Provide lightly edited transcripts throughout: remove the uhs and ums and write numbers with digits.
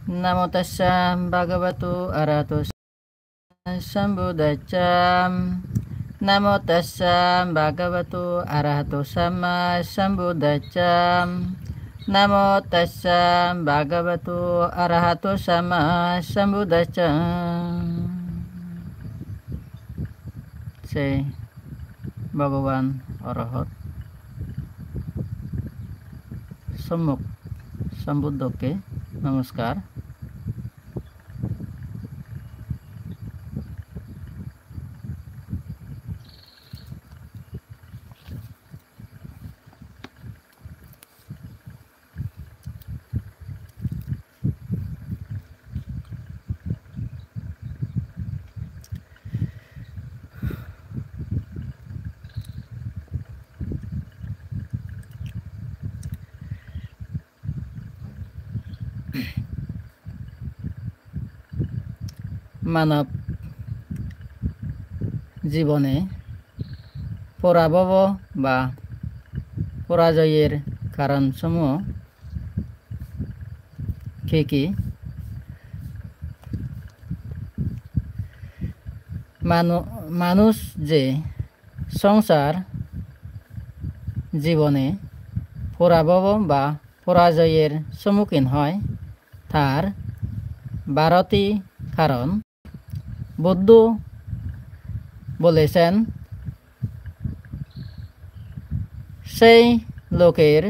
Namo tassa bhagavato arahato sambuddhassa. Namo tassa bhagavato arahato sambuddhassa. Namo tassa bhagavato arahato sambuddhassa. Say Bhagavan Arahat सम्मुख संबुद्ध के नमस्कार। মানব জীবনে পরাভব বা পরাজয়ের কারণসমূহ কি কি? মানুষ যে সংসার জীবনে পরাভব বা পরাজয়ের সম্মুখীন হয় তার 12টি কারণ বুদ্ধ বলেছেন। সেই লোকের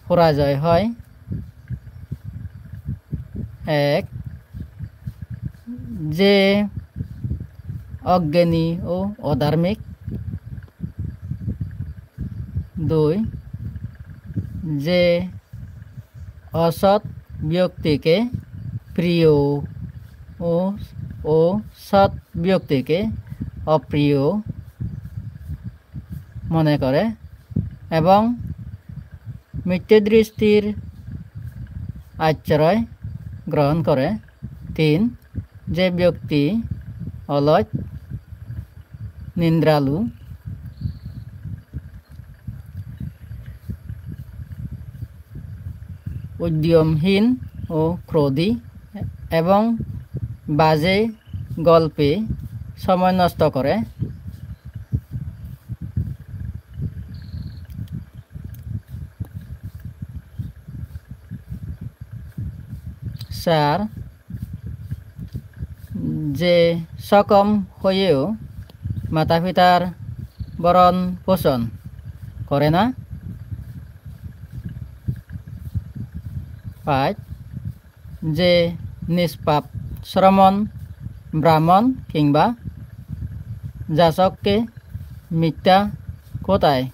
পরাজয় হয় 1. যে অজ্ঞানী ও অধার্মিক। 2. যে অসৎ ব্যক্তিকে প্রিয় ও সৎ ব্যক্তিকে অপ্রিয় মনে করে এবং মিথ্যাদৃষ্টির আশ্রয় গ্রহণ করে। 3. যে ব্যক্তি অলস, নিন্দ্রালু, উদ্যমহীন ও ক্রোধী এবং বাজে গল্পে সময় নষ্ট করে। 4. যে সক্ষম হয়েও মাতা পিতার ভরণ পোষণ করে না। 5. যে নিষ্পাপ শ্রমণ ব্রাহ্মণ কিংবা যাচককে মিথ্যা কথায়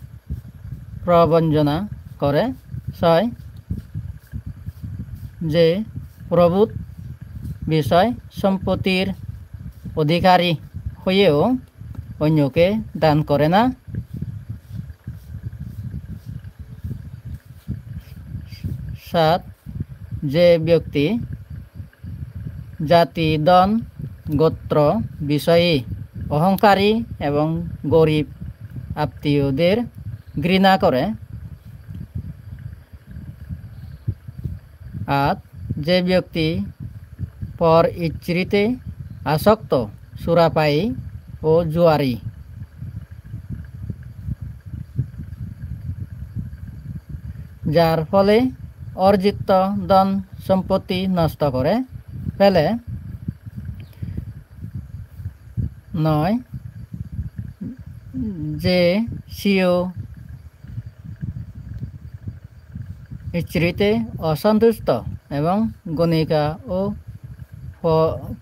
প্রবঞ্চনা করে। 6. যে প্রভূত বিষয় সম্পত্তির অধিকারী হয়েও অন্যকে দান করে না। 7. যে ব্যক্তি জাতি, দন, গোত্র বিষয়ে অহংকারী এবং গরিব আত্মীয়দের ঘৃণা করে। 8. যে ব্যক্তি পর ইচ্ছাতে আসক্ত, সুরাপায়ী ও জুয়ারি। যার ফলে অর্জিত ধন সম্পত্তি নষ্ট করে ফেলে। 9. যে স্বীয় ইচ্ছাতে অসন্তুষ্ট এবং গণিকা ও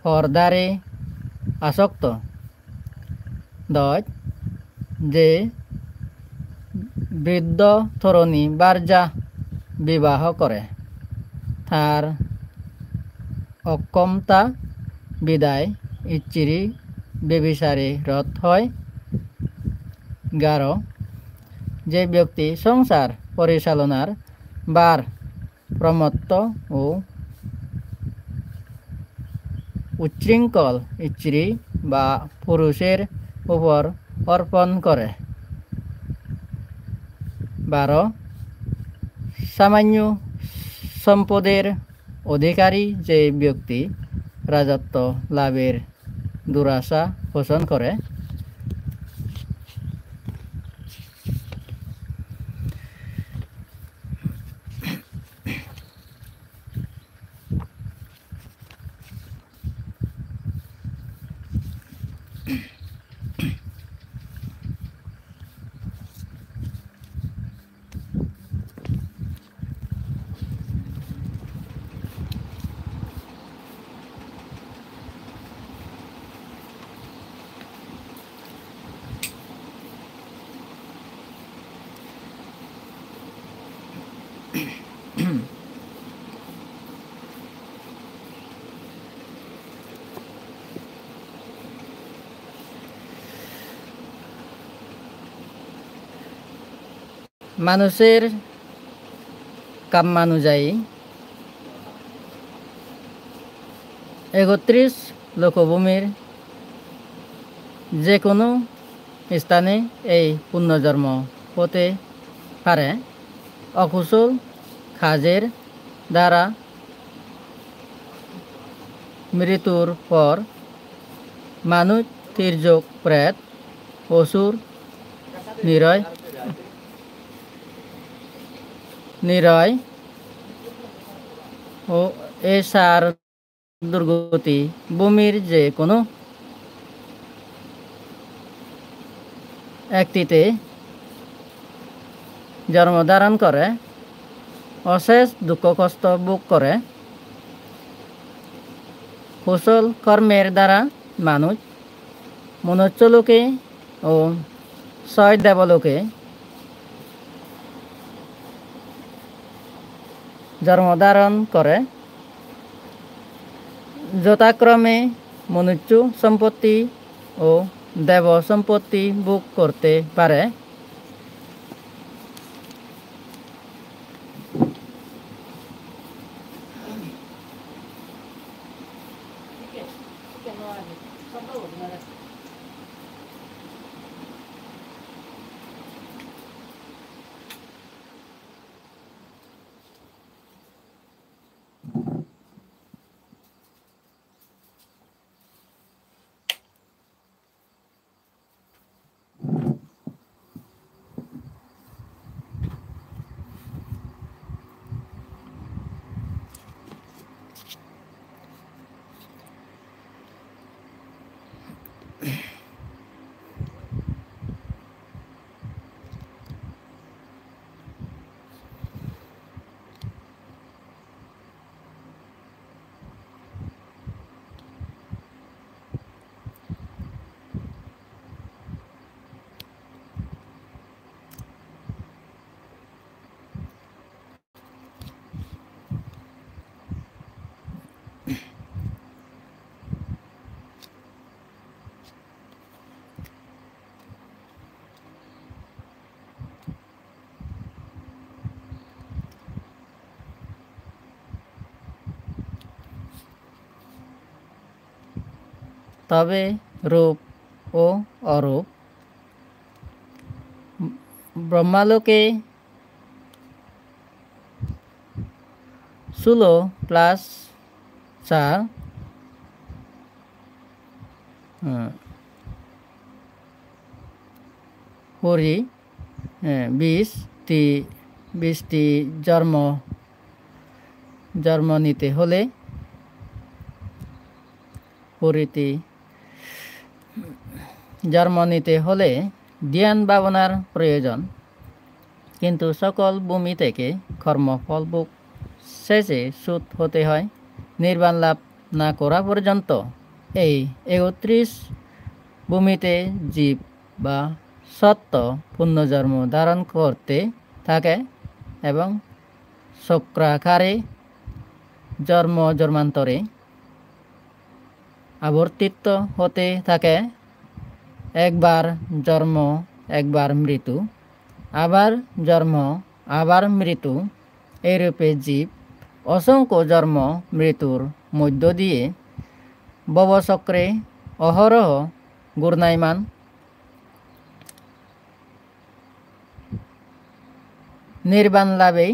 পর্দারে আসক্ত। 10. যে বৃদ্ধ তরুণী বার্যা বিবাহ করে তার অক্ষমতা বিদায় ইচ্ছিরি বেবিচারে রত হয়। 11. যে ব্যক্তি সংসার পরিচালনার বার প্রমত্ত ও উচ্ছৃঙ্খল স্ত্রী বা পুরুষের উপর অর্পণ করে। 12. সামান্য সম্পদের অধিকারী যে ব্যক্তি রাজত্ব লাভের দুরাশা পোষণ করে মানুষের কাম্যানুযায়ী ৩১ লোকভূমির যে কোনো স্থানে এই পুনর্জন্ম হতে পারে। অকুশল কাজের দ্বারা মৃত্যুর পর মানুষ তির্যক, প্রেত, অসুর, নিরয় ও এসার দুর্গতি ভূমির যে কোনো একটিতে জন্মধারণ করে অশেষ দুঃখ কষ্ট ভোগ করে। কুশল কর্মের দ্বারা মানুষ মনুষ্যলোকে ও ছয় দেবলোকে জন্মধারণ করে। যথাক্রমে মনুষ্য সম্পত্তি ও দেব সম্পত্তি ভোগ করতে পারে। তবে রূপ ও অরূপ ব্রহ্মালোকে 16+4 পরি 20টি জন্ম নিতে হলে জ্ঞান ভাবনার প্রয়োজন। কিন্তু সকল ভূমি থেকে কর্মফল ভোগ শেষে চ্যুত হতে হয়। নির্বাণ লাভ না করা পর্যন্ত এই ৩১ ভূমিতে জীব বা সত্ত্ব পুনর্জন্ম ধারণ করতে থাকে এবং চক্রাকারে জন্মান্তরে আবর্তিত হতে থাকে। একবার জন্ম, একবার মৃত্যু, আবার জন্ম, আবার মৃত্যু। এইরূপে জীব অসংখ্য জন্ম মৃত্যুর মধ্য দিয়ে ভবচক্রে অহরহ ঘূর্ণায়মান। নির্বাণ লাভেই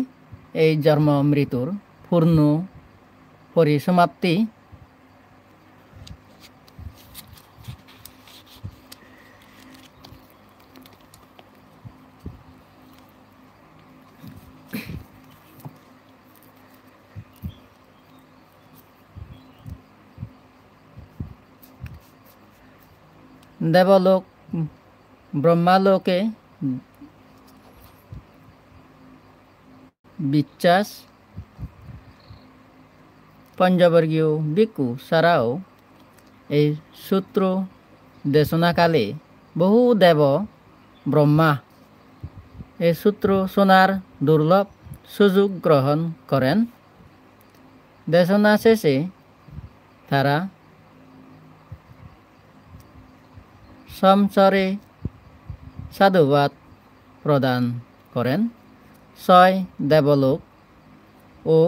এই জন্ম মৃত্যুর পূর্ণ পরিসমাপ্তি দেবলোক ব্রহ্মালোকে বিশ্বাস পঞ্চবর্গীয় ভিক্ষু ছাড়াও এই সূত্র দেশনাকালে বহু দেব ব্রহ্মা এই সূত্র শোনার দুর্লভ সুযোগ গ্রহণ করেন। দেশনা শেষে তারা সমস্বরে সাধুবাদ প্রদান করেন। 6 দেবলোক ও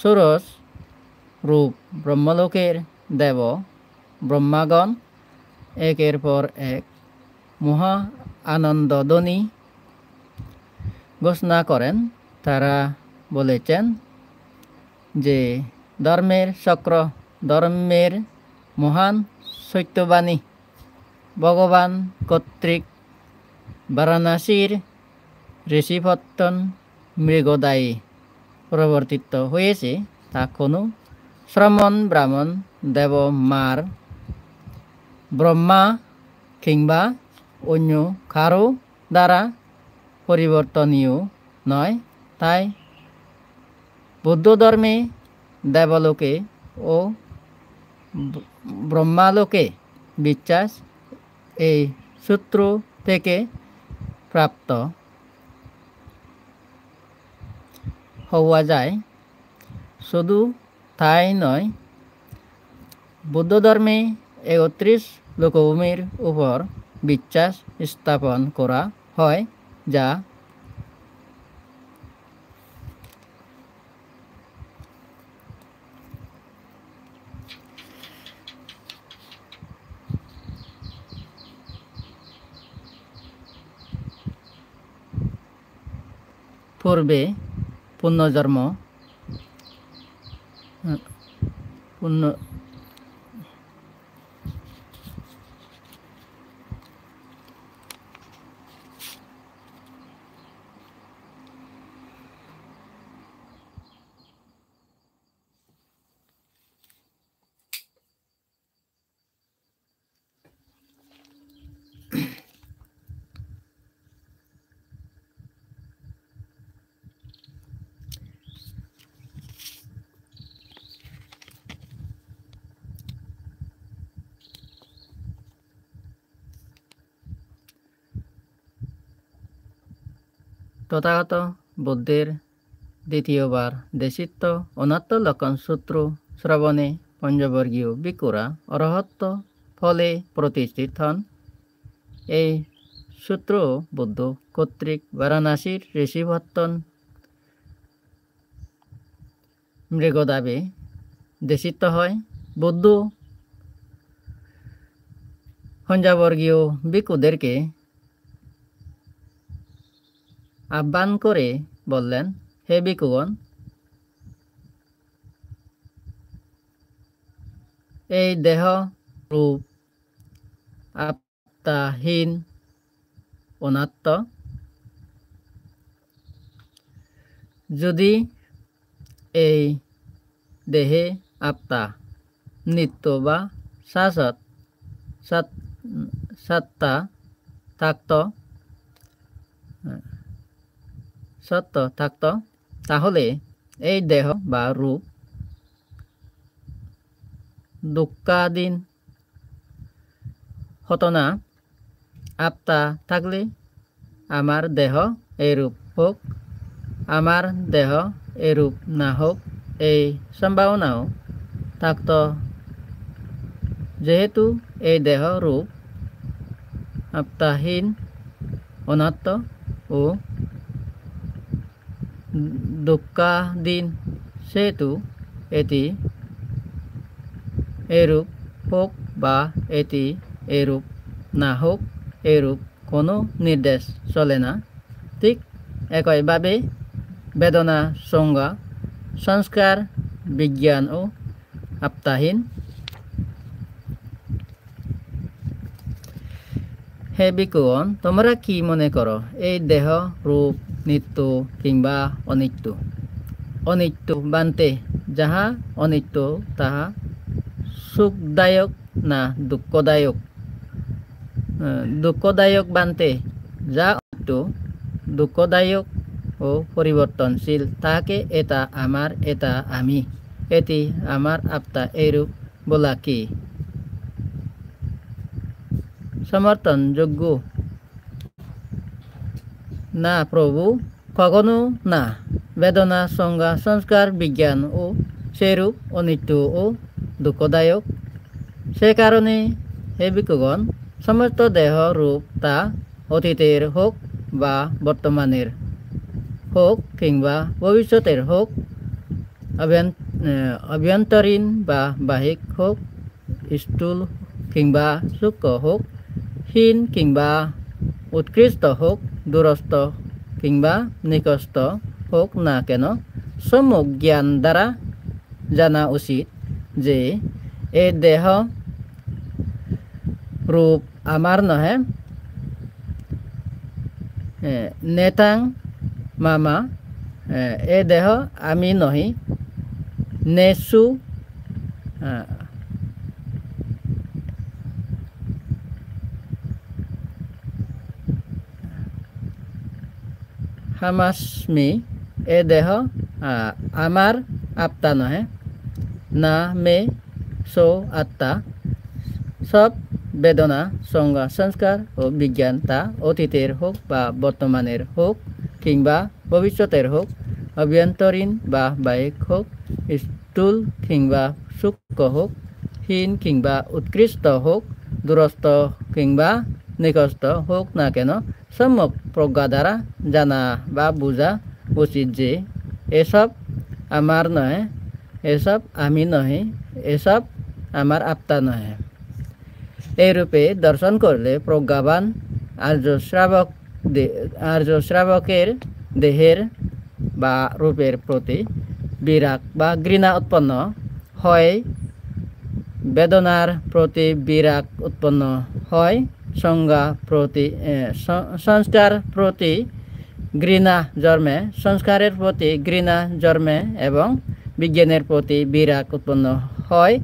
ষোড়শ রূপ ব্রহ্মলোকের দেব ব্রহ্মাগণ একের পর এক মহা আনন্দধ্বনি ঘোষণা করেন। তারা বলেছেন যে ধর্মের চক্র, ধর্মের মহান সত্যবাণী ভগবান কর্তৃক বারাণসীর ঋষিপত্তন মৃগদায়ী প্রবর্তিত হয়েছে, তা কোনো শ্রমণ ব্রাহ্মণ দেব মার ব্রহ্মা কিংবা অন্য কারো দ্বারা পরিবর্তনীয় নয়। তাই বৌদ্ধ ধর্মে দেবলোকে ও ব্রহ্মালোকে বিশ্বাস এই সূত্র থেকে প্রাপ্ত হওয়া যায়। শুধু তাই নয়, বৌদ্ধ ধর্মে ৩১ লোকভূমির উপর বিশ্বাস স্থাপন করা হয়, যা পূর্বে পুনর্জন্ম তথাগত বুদ্ধের দ্বিতীয়বার দেশিত্ব অনাত্ম লক্ষণ সূত্র শ্রবণে পঞ্চবর্গীয় ভিক্ষুরা অরহত্ব ফলে প্রতিষ্ঠিত হন। এই সূত্র বুদ্ধ কর্তৃক বারাণসীর ঋষিপত্তন মৃগদাবে দেশিত হয়। বুদ্ধ পঞ্চবর্গীয় ভিক্ষুদেরকে আহ্বান করে বললেন, হে ভিক্ষুগণ, এই দেহ রূপ আত্মাহীন অনাত্ম। যদি এই দেহে আত্মা নিত্য বা শাশ্বত সত্তা থাকত, তাহলে এই দেহ বা রূপ দুঃখাধীন হতো না। আত্মা থাকলে আমার দেহ এরূপ হোক, আমার দেহ এরূপ না হোক, এই সম্ভাবনাও থাকত। যেহেতু এই দেহ রূপ আত্মাহীন অনাত্ম ও দুঃখাধীন, সেহেতু এটি এরূপ হোক বা এটি এরূপ না হোক, এরূপ কোনো নির্দেশ চলে না। ঠিক একইভাবে বেদনা, সংজ্ঞা, সংস্কার বিজ্ঞান ও আপ্তাহীন। হে ভিক্ষুগণ, তোমরা কি মনে করো এই দেহ রূপ নিত্য কিংবা অনিত্য? অনিত্য বান্তে, যাহা অনিত্য তাহা সুখদায়ক না দুঃখদায়ক? দুঃখদায়ক বান্তে, যা অনিত্য, দুঃখদায়ক ও পরিবর্তনশীল, তাহাকে এটা আমার, এটা আমি, এটি আমার আত্মা এইরূপ বলা কি সমর্থনযোগ্য? না প্রভু, কখনো না। বেদনা, সংজ্ঞা, সংস্কার, বিজ্ঞান ও সেরূপ অনিত্য ও দুঃখদায়ক। সে কারণে হে ভিক্ষুগণ, সমস্ত দেহ রূপ তা অতীতের হোক বা বর্তমানের হোক কিংবা ভবিষ্যতের হোক, অভ্যন্তরীণ বা বাহিক হোক, স্থূল কিংবা সূক্ষ্ম হোক, হীন কিংবা উৎকৃষ্ট হোক, দূরস্থ কিংবা নিকটস্থ হোক না কেন, সম্যক জ্ঞান দ্বারা জানা উচিত যে এ দেহ রূপ আমার নহে। নেতাং মামা, এ দেহ আমি নহি। নেসু হামাস্মি, এ দেহ আমার আত্মা নহে। না মে সো আত্মা। সব বেদনা, সংজ্ঞা, সংস্কার ও বিজ্ঞান তা অতীতের হোক বা বর্তমানের হোক কিংবা ভবিষ্যতের হোক, অভ্যন্তরীণ বা বাহিক হোক, স্থূল কিংবা সূক্ষ্ম হোক, হীন কিংবা উৎকৃষ্ট হোক, দূরস্থ কিংবা নিকটস্থ হোক না কেন, সম্যক প্রজ্ঞা দ্বারা জানা বা বোঝা উচিত যে এসব আমার নয়, এসব আমি নহে, এসব আমার আত্মা নহে। এইরূপে দর্শন করলে প্রজ্ঞাবান আর্য শ্রাবকের দেহের বা রূপের প্রতি বিরাগ বা ঘৃণা উৎপন্ন হয়, বেদনার প্রতি বিরাগ উৎপন্ন হয়, সংস্কার প্রতি ঘৃণা জন্মে, সংস্কারের প্রতি ঘৃণা জন্মে এবং বিজ্ঞানের প্রতি বিরাগ উৎপন্ন হয়।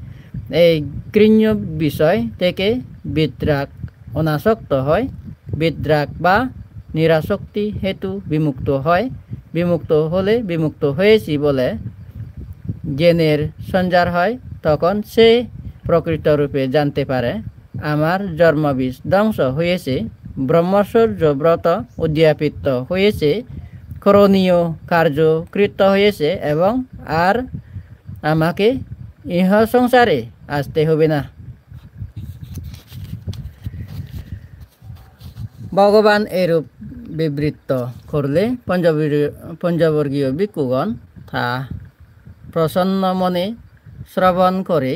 এই ঘৃণ্য বিষয় থেকে বিতরাগ অনাসক্ত হয়, বিতরাগ বা নিরাসক্তি হেতু বিমুক্ত হয়। বিমুক্ত হলে বিমুক্ত হয়েছি বলে জ্ঞানের সঞ্চার হয়, তখন সে প্রকৃত রূপে জানতে পারে আমার জন্মবীজ ধ্বংস হয়েছে, ব্রহ্মচর্য ব্রত উদ্যাপিত হয়েছে, করণীয় কার্য কৃত হয়েছে এবং আর আমাকে ইহ সংসারে আসতে হবে না। ভগবান এরূপ বিবৃত করলে পঞ্চবর্গীয় ভিক্ষুগণ তা প্রসন্ন মনে শ্রবণ করে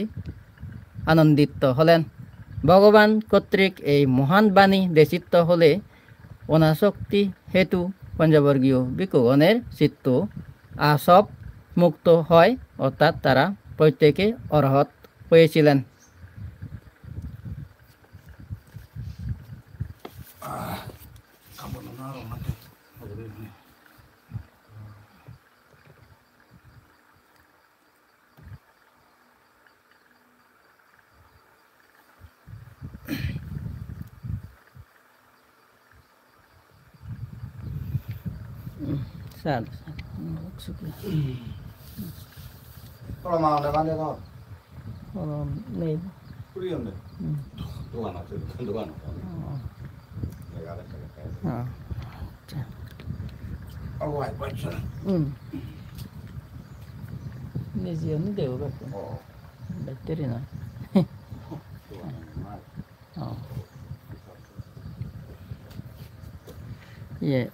আনন্দিত হলেন। ভগবান কর্তৃক এই মহান বাণী দেশিত হলে অনাসক্তি হেতু পঞ্চবর্গীয় ভিক্ষুগণের চিত্ত আসব মুক্ত হয়, অর্থাৎ তারা প্রত্যেকে অরহত হয়েছিলেন। Kalau mau ada mana kau? Nih. Kurian deh. Tuan aja, tuan. Ya ada saya. Alright, baca. Ini sih ini deh udah. Oh. Bakteri na. Oh. Iya.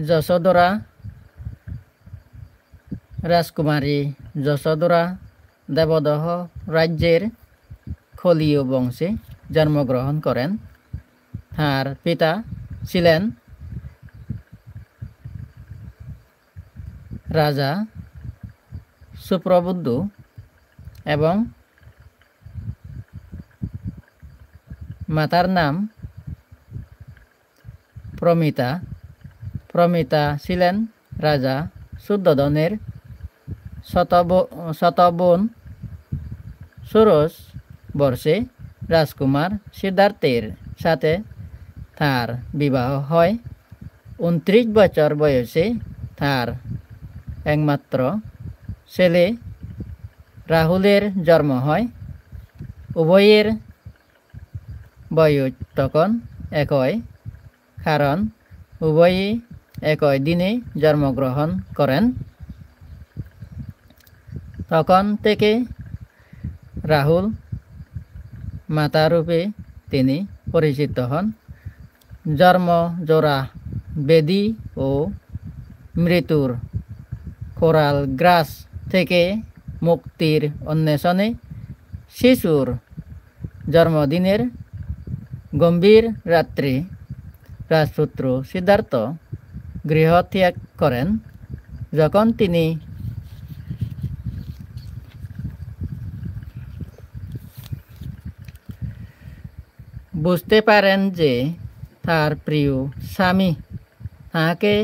যশোদরা রাজকুমারী যশোদরা দেবদহ রাজ্যের খলীয় বংশে জন্মগ্রহণ করেন। তার পিতা ছিলেন রাজা সুপ্রবুদ্ধ এবং মাতার নাম প্রমিতা। প্রমিতা ছিলেন রাজা শুদ্ধোধনের শতবোন। ষোড়শ বর্ষে রাজকুমার সিদ্ধার্থের সাথে তার বিবাহ হয়। 29 বছর বয়সে তার একমাত্র ছেলে রাহুলের জন্ম হয়। উভয়ের বয়স তখন একই, কারণ উভয়ই একই দিনে জন্মগ্রহণ করেন। তখন থেকে রাহুল মাতারূপে তিনি পরিচিত হন। জন্ম জোড়া ব্যাধি ও মৃত্যুর কোরাল গ্রাস থেকে মুক্তির অন্বেষণে শিশুর জন্মদিনের গম্ভীর রাত্রি রাজপুত্র সিদ্ধার্থ গৃহত্যাগ করেন। যখন তিনি বুঝতে পারেন যে তার প্রিয় স্বামী তাকে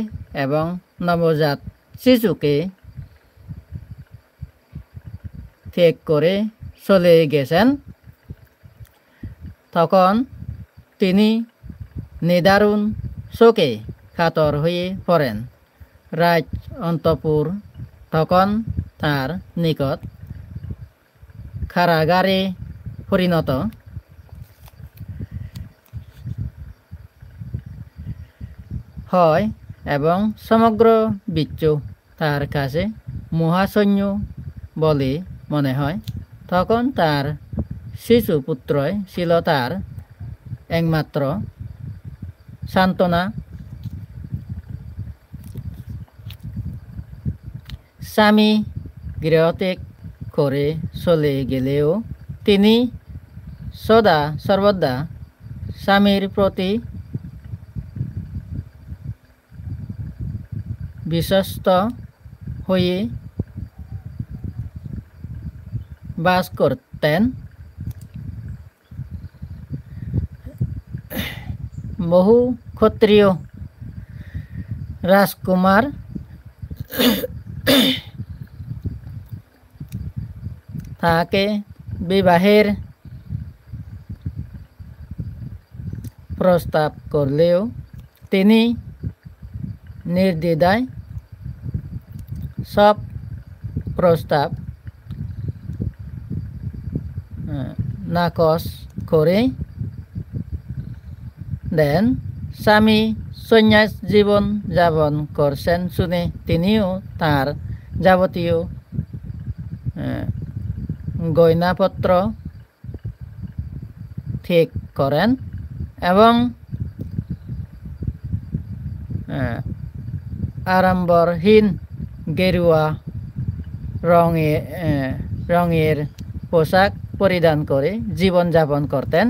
এবং নবজাত শিশুকে ত্যাগ করে চলে গেছেন, তখন তিনি নিদারুণ শোকে কাতর হয়ে পড়েন। রাজ অন্তঃপুর তখন তার নিকট কারাগারে পরিণত হয় এবং সমগ্র বিশ্ব তার কাছে মহাসৈন্য বলে মনে হয়। তখন তার শিশু পুত্রই ছিল তার একমাত্র সান্ত্বনা। স্বামী গৃহত্যাগ করে চলে গেলেও তিনি সদা সর্বদা স্বামীর প্রতি বিশ্বস্ত হয়ে বাস করতেন। বহু ক্ষত্রিয় রাজকুমার তাকে বিবাহের প্রস্তাব করলেও তিনি নির্দ্বিধায় সব প্রস্তাব নাকচ করে দেন। স্বামী সন্ন্যাস জীবন যাপন করছেন শুনে তিনিও তার যাবতীয় গয়নাপত্র ঠিক করেন এবং আড়ম্বরহীন গেরুয়া রঙের পোশাক পরিধান করে জীবনযাপন করতেন।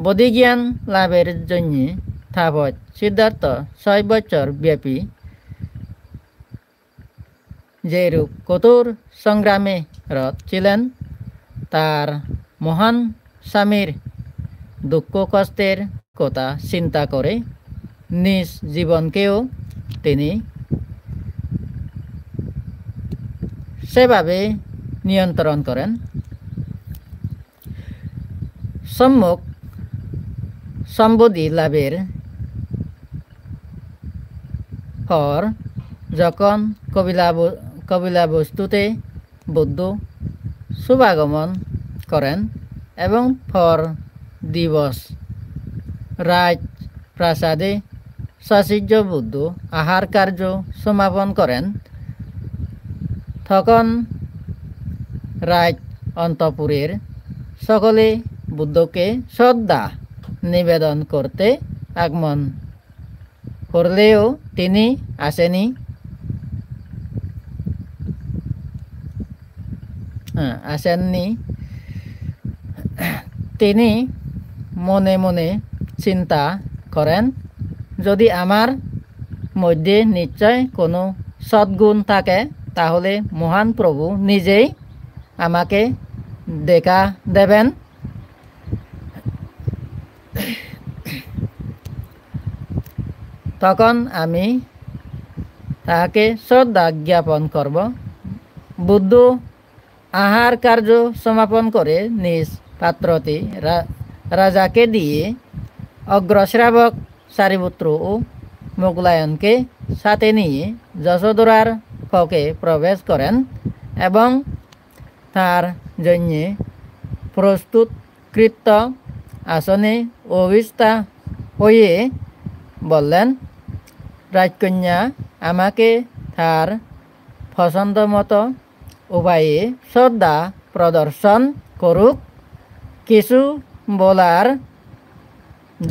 বোধিজ্ঞান লাভের জন্য তাপস সিদ্ধার্থ 6 বছর ব্যাপী যেরূপ কঠোর সংগ্রামে রত ছিলেন, তার মহান স্বামীর দুঃখ কষ্টের কথা চিন্তা করে নিজ জীবনকেও তিনি সেভাবে নিয়ন্ত্রণ করেন। সম্যক সম্বোধি লাভের পর যখন কপিলাবস্তুতে বুদ্ধ শুভাগমন করেন এবং পর দিবস রাজপ্রাসাদে সচির্য বুদ্ধ আহার কার্য সমাপন করেন, তখন রাজ অন্তপুরের সকলে বুদ্ধকে শ্রদ্ধা নিবেদন করতে আগমন করলেও তিনি আসেননি। তিনি মনে মনে চিন্তা করেন, যদি আমার মধ্যে নিশ্চয় কোনো সদ্গুণ থাকে তাহলে মহান প্রভু নিজেই আমাকে দেখা দেবেন। তখন আমি তাহাকে শ্রদ্ধা জ্ঞাপন করব। বুদ্ধ আহার কার্য সমাপন করে নিজ পাত্রটি রাজাকে দিয়ে অগ্রশ্রাবক সারিপুত্র ও মোগলায়নকে সাথে নিয়ে যশোধরার কক্ষে প্রবেশ করেন এবং তার জন্য প্রস্তুতকৃত আসনে অভিস্থা হয়ে বললেন, রাজকন্যা আমাকে তার পছন্দ মতো উপায়ে শ্রদ্ধা প্রদর্শন করুক, কিছু বলার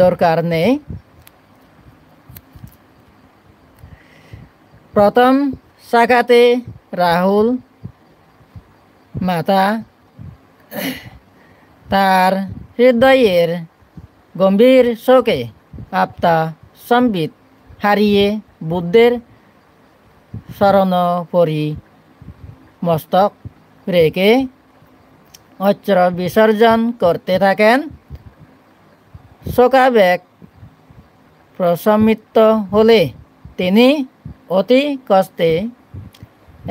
দরকার নেই। প্রথম সাক্ষাতে রাহুল মাতা তার হৃদয়ের গম্ভীর শোকে আপ্তা সম্বিত হারিয়ে বুদ্ধের শরণোপরি মস্তক রেখে অশ্র বিসর্জন করতে থাকেন। শোকাবেগ প্রশমিত হলে তিনি অতি কষ্টে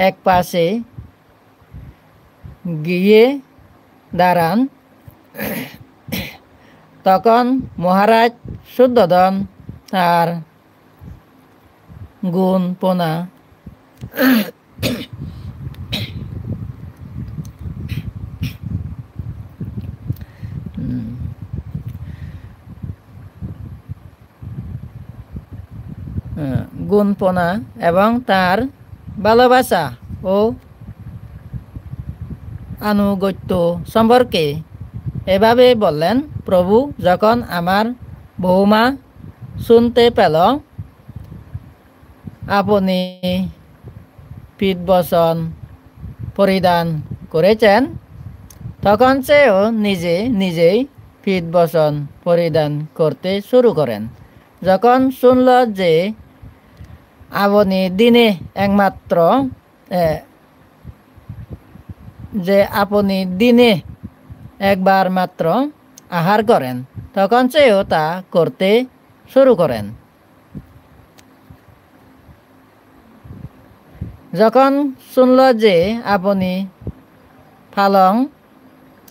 এক পাশে গিয়ে দাঁড়ান। তখন মহারাজ শুদ্ধোধন তার গুণপনা এবং তার ভালোবাসা ও আনুগত্য সম্পর্কে এভাবে বললেন, প্রভু যখন আমার বৌমা শুনতে পেল আপনি পীতবসন পরিধান করেছেন, তখন সেও নিজেই পীতবসন পরিধান করতে শুরু করেন। যখন শুনল যে আপনি দিনে একবার মাত্র আহার করেন, তখন সেও তা করতে শুরু করেন। যখন শুনল যে আপনি পালং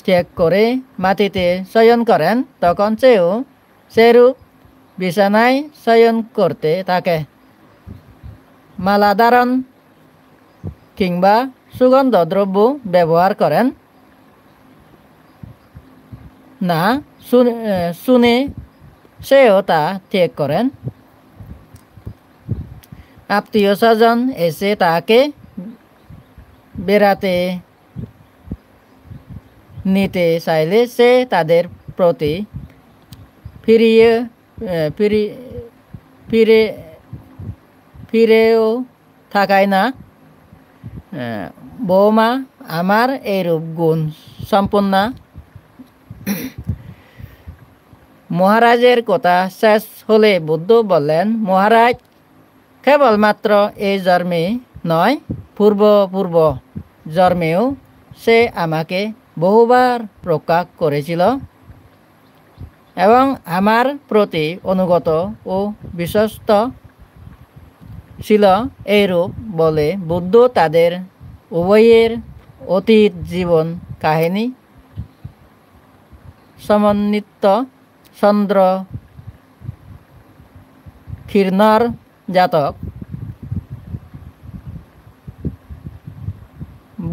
ত্যাগ করে মাটিতে শয়ন করেন, তখন সেও সেরূপ বিছানায় শয়ন করতে থাকে। মালা ধারণ কিংবা সুগন্ধ দ্রব্য ব্যবহার করেন না শুনে সেও তা ত্যাগ করেন। আত্মীয় স্বজন এসে তাকে বেড়াতে নিতে চাইলে সে তাদের প্রতি ফিরেও থাকায় না। বৌমা আমার এইরূপ গুণ সম্পন্ন। মহারাজের কথা শেষ হলে বুদ্ধ বললেন, মহারাজ, কেবলমাত্র এই জন্মে নয়, পূর্ব জন্মেও সে আমাকে বহুবার রক্ষা করেছিল এবং আমার প্রতি অনুগত ও বিশ্বস্ত ছিল। এইরূপ বলে বুদ্ধ তাদের উভয়ের অতীত জীবন কাহিনী সমন্বিত চন্দ্র ক্ষীরণর জাতক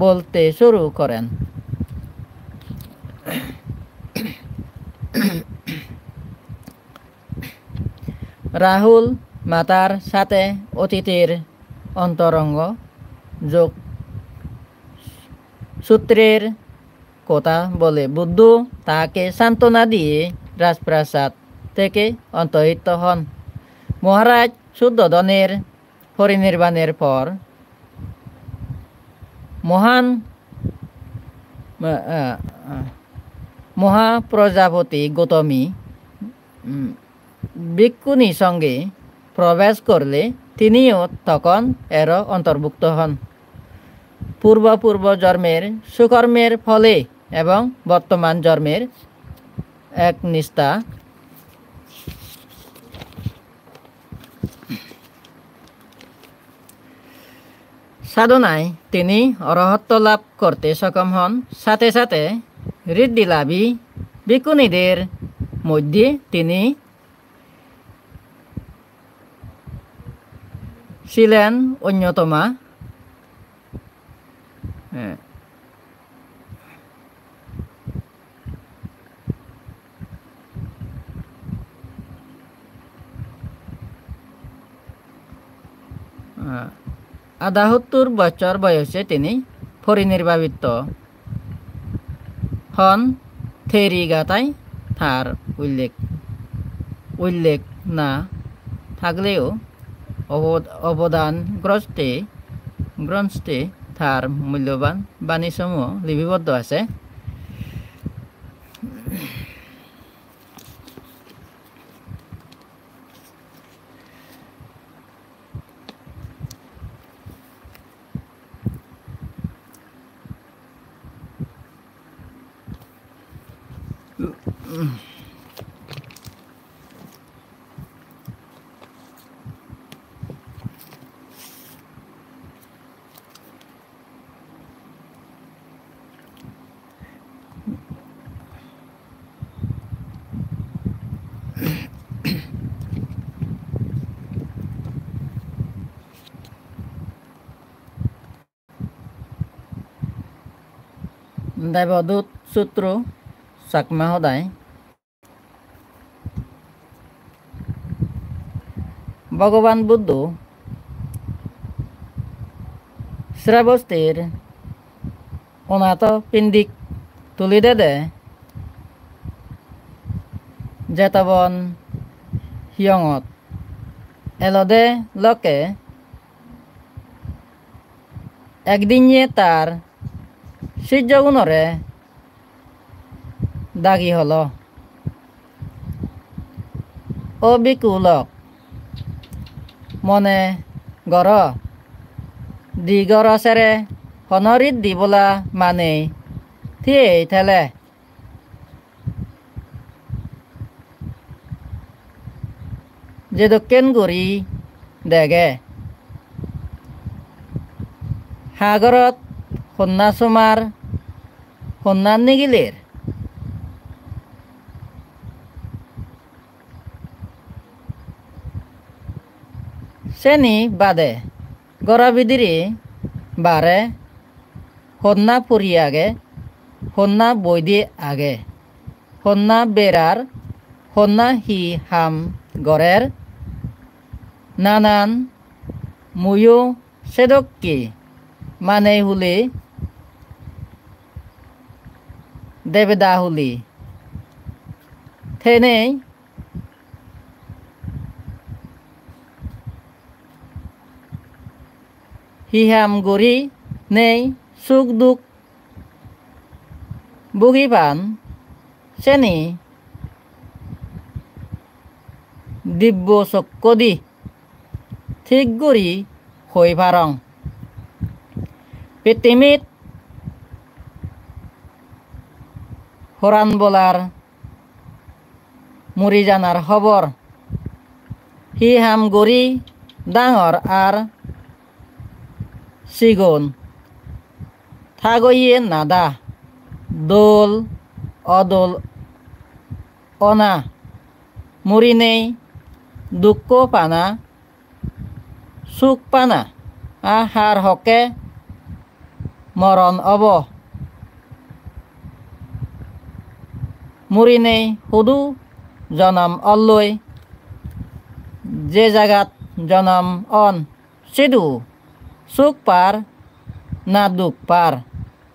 বলতে শুরু করেন। রাহুল মাতার সাথে অতীতের অন্তরঙ্গ যোগ সূত্রের কথা বলে বুদ্ধ তাকে সান্ত্বনা দিয়ে রাজপ্রাসাদ থেকে অন্তর্হিত হন। মহারাজ শুদ্ধোধনের পরিনির্বাণের পর মহাপ্রজাপতি গৌতমী ভিক্ষুণীর সঙ্গে প্রবেশ করলে তিনিও তখন এর অন্তর্ভুক্ত হন। পূর্ব জন্মের সুকর্মের ফলে এবং বর্তমান জন্মের একনিষ্ঠা সাধনায় তিনি অরহত্ব লাভ করতে সক্ষম হন। সাথে সাথে ঋদ্ধিলাভী ভিক্ষুণীদের মধ্যে তিনি ছিলেন অন্যতমা। আধাত্তর বছর বয়সে তিনি পরিনির্বাপিত হন। থেরিগাতায় তার উল্লেখ না থাকলেও অবদান গ্রন্থে তার মূল্যবান বাণীসমূহ লিপিবদ্ধ আছে। দেবদূত সূত্র চাকমা সদায় ভগবান বুদ্ধ শ্রাবস্তীর অনাথ পিণ্ডিক তুলি দেদে জেতবন হিয়ঙত এলদে লোকে একদিনে তার সূর্যগুণরে দাগি হল। ও বিকুলক মনে গর দিগর সেরে হনরিত দিবলা মানে থিয়ে থেলে যে দক্ষিণ গুড়ি দেগে সাগরত সন্ন্যাসমার সন্ন্যাস নিগিলের শ্রেণী বাদে গড়াবিদিরি বারে সন্না পুরি আগে সন্না বৈদি আগে সন্না বেড়ার সন্না হি হাম গড়ের নানান মুয়ো সেদকি মানে হুলি দেবদা হুলি থেনে হিহাম গড়ি নেই সুখ দুঃখ বুগিবান শ্রেণী দিব্য চক্কদি ঠিক গড়ি হই পারং পৃথিবীত হরান বলার মরি জানার খবর হি হাম গড়ি ডাঙর আর সিগুন থাগইয়ে নাদা দোল অদোল অনা মরি নেই দুঃখ পানা সুখ পানা আহার হকে মরণ অব মরি নেই হুদু জনম অল্লই যে জাগাত জনম অন সিধু সুখ পার না দুঃখ পার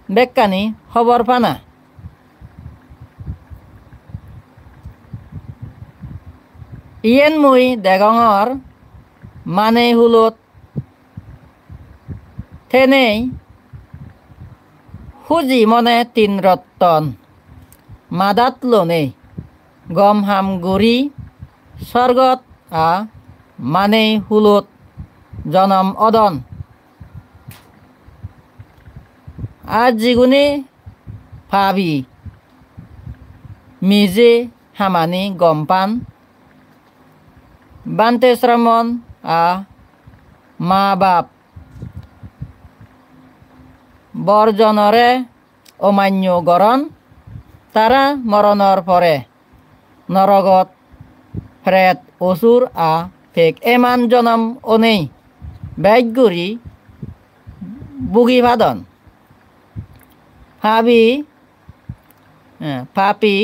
বেকানি খবর পানা ইয়েন মুই দেগঙর মানে হুলত থেনেই হুজি মনে 3 রত্তন মাদাত লোনে গম হাম গুড়ি স্বর্গত মানে হুলত জনম অদন আজ জিগুনি ভাবি মিজে হামানি গমপান বান্তে শ্রমণ মা বাপ বরজনরে অমান্য গরণ তারা মরণর পরে নরগত ফ্রেত অসুর ফেক এমান জনম অনেই ব্যাগুরি বুগি ভাদন পাপি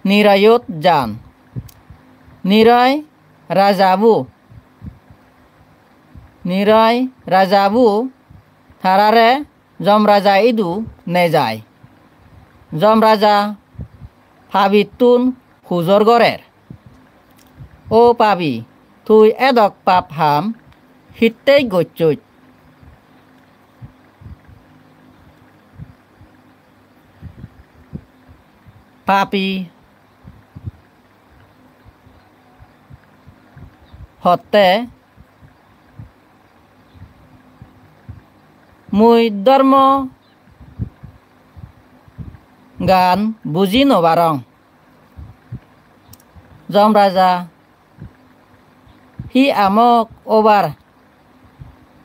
নিরয়ত যান নিরয় রাজাবু থারারে যমরাজা ইদু নে যায় যমরাজা ভাবিতুন হুজর গরের ও পাবি তুই এদক পাপ হাম হিতেই গচ্চুত পাপি হতে মুই ধর্ম গান বুঝি নবারং যমরাজা হি আমক ওবার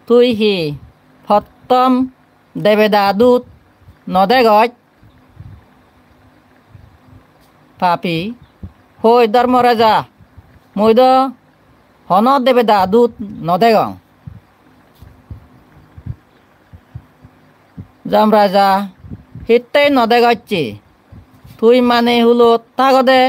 তুই হি ফত্তম দেবেদাদুত নদেগত পাপি হই ধর্মরাজা মুই দ হন দেবেদাদুত নদেগং যমরাজা হিতেই নদেগচ্ছি তুই মানে হুলো তাগদে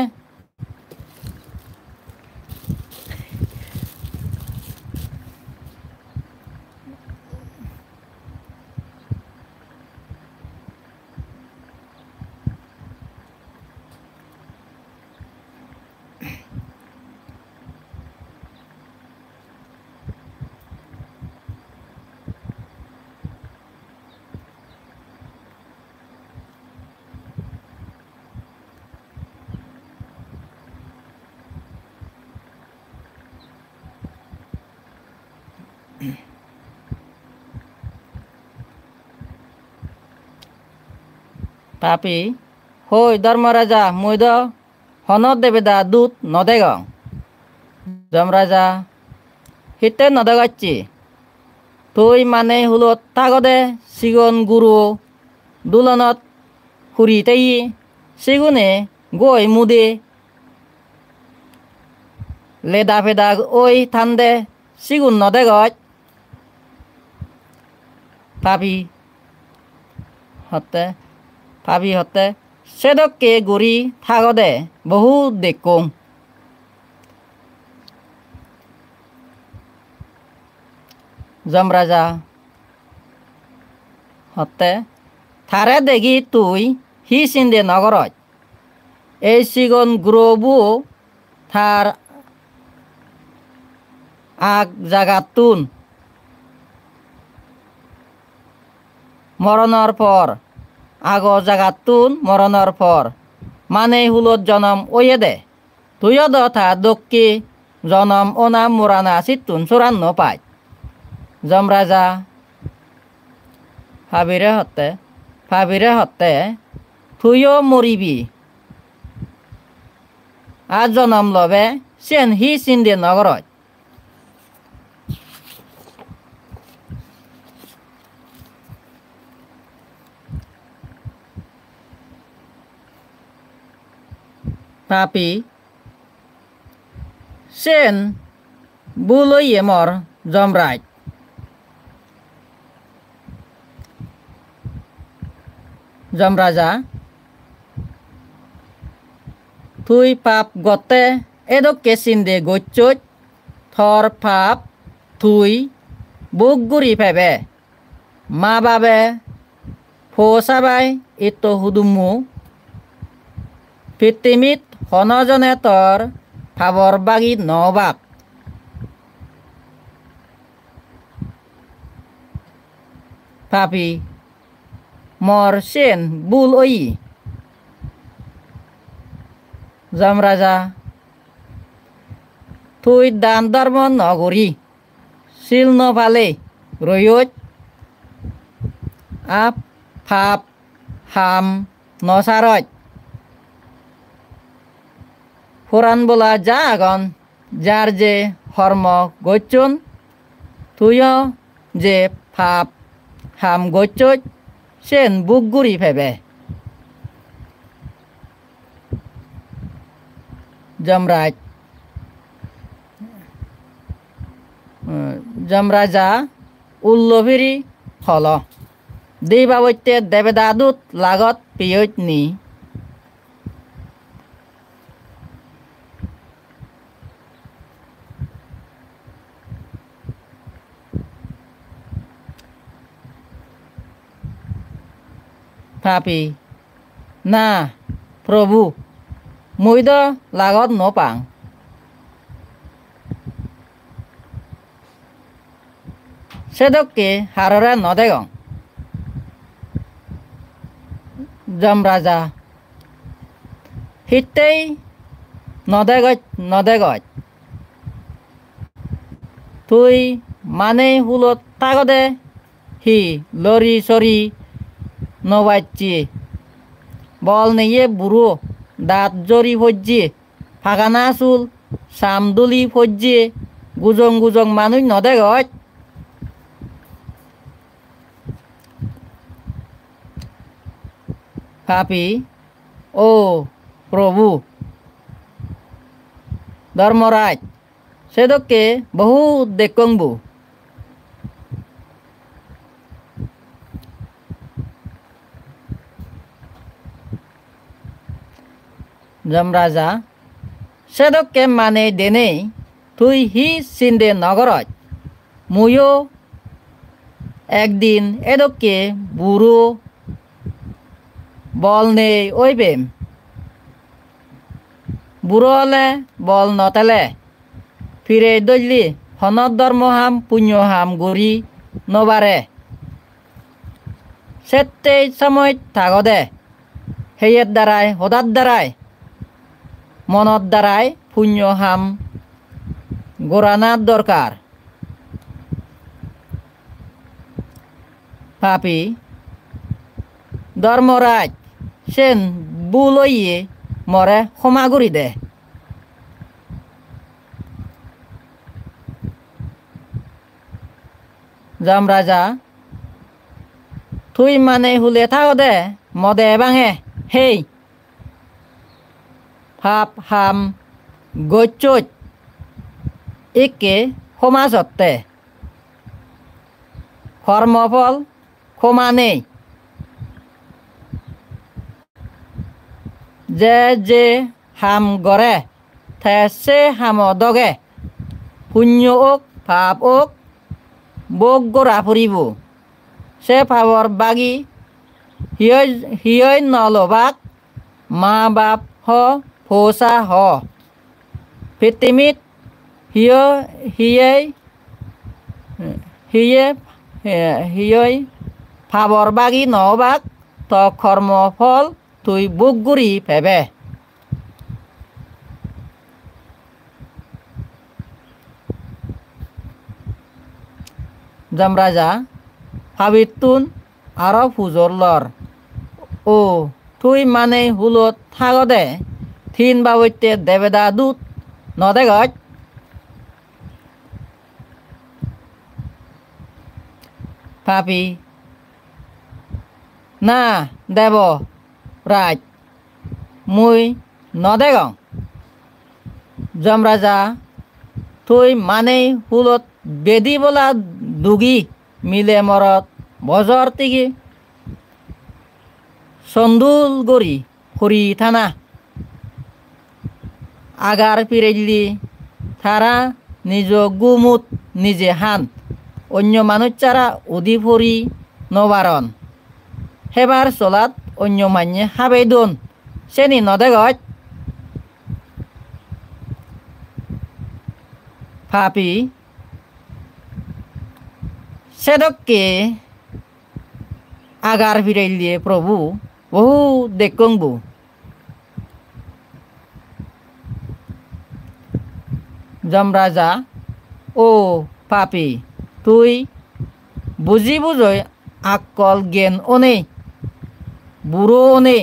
পাপি হই ধর্মরাজা মুই দ হন দেবেদা দূত নদেগং যমরাজা হিতে নদেগচ্ছি তুই মানে হুলত তাগদে সিগন গুরু দুলনত হুরিতেই সিগুনে গই মুদে লেদা ফেদা ওই থান্দে সিগুন নদেগত পাবি হতে সেদককে গুড়ি থাগদে বহু দেখুং যমরাজা হতে থারে দেখি তুই হি সিন্দে নগরত এই সিগন গ্রবু থার আগ জাগাতুন মরণর পর আগ জাগাতুন মরণর পর মানে হুলত জনম ওয়ে দে তুইও দ থা দক্ষি জনম ওনাম মুরানা সিতুন চুরান্ন পাই যমরাজা ভাবিরে হতে তুইও মরিবি আজ জনম লবে সেন হি সিন্দে নগরত পাপি সেন বুলইয়ে মর যমরাজ যমরাজা তুই পাপ গতে এদকে সিন্দে গচ্চুত থর পাপ তুই বুক গুড়ি ফেবে মা বাবে Fosabai itu hudumu Pitimit honojone tor Favor bagi nobak Papi Morsin bul oi Jamraja Tui dan dharma nagori Silno vale Royot Ap Phap Ham Nosaroj Puran bola jagon Jar je hormo gochun Tuyo je phap Ham gochot Sen buguri phebe Jamraj Jamraja Ulloviri holo Dibawite Devedadut lagot piyot ni Papi Na Prabhu Muido lagot nopang Sedokke harara nodegong Jamraja Hittei nodegoj Tui mane hulot tagode Hi lori sori Nobachi Bol niye buru Dat jori hojji Phagana sul Samduli hojji Gujong manuj nodegoj Papi O Prabhu Dharmaraj Sedokke bahu dekongbu Jamraja Sedokke mane dene Tui hi sinde nagaraj Muyo Ekdin edokke buru Bol nei oibem Burole bol notele Fire dolli honod dharma ham punyo ham guri nobare Sette samoy tagode Heyet darai hodat darai Monot darai punyo ham Gorana dorkar Papi Dharmaraj Sen buloye More homaguri de Jamraja Tui mane hule thagode Mode bange Hey Phap ham Gochot Ikke homa sotte Hormofol Homa nei Je ham gore These ham doge Punyo ok Phap ok Bog gora puribu Se favor bagi Hiyoi nolobak Ma bap ho Phosa ho Pitimit Hiyoi Favor bagi nobak To kormo fol Tui buguri phebe Jamraja Habitun Aro pujor lor O Tui mane hulot thagode Thin bawitte deveda dut Nodegoj Papi Na Devo Raj Mui nodegong Jamraja Tui mane hulot Bedi bola dugi Mile morot Bozor tigi Sondul gori Huri thana Agar pirejli Thara Nijo gumut Nije han Onyo manuchara Udipuri Nobaron Haber চলাত অন্য মান্যে হাবেই দোন সেনি নদেগত পাপি সেদককে agar ফিরাইলিয়ে প্রভু বহু দেখংবু যমরাজা ও পাপি তুই বুঝি বুঝই আকল জ্ঞান অনে বুড়ো অনে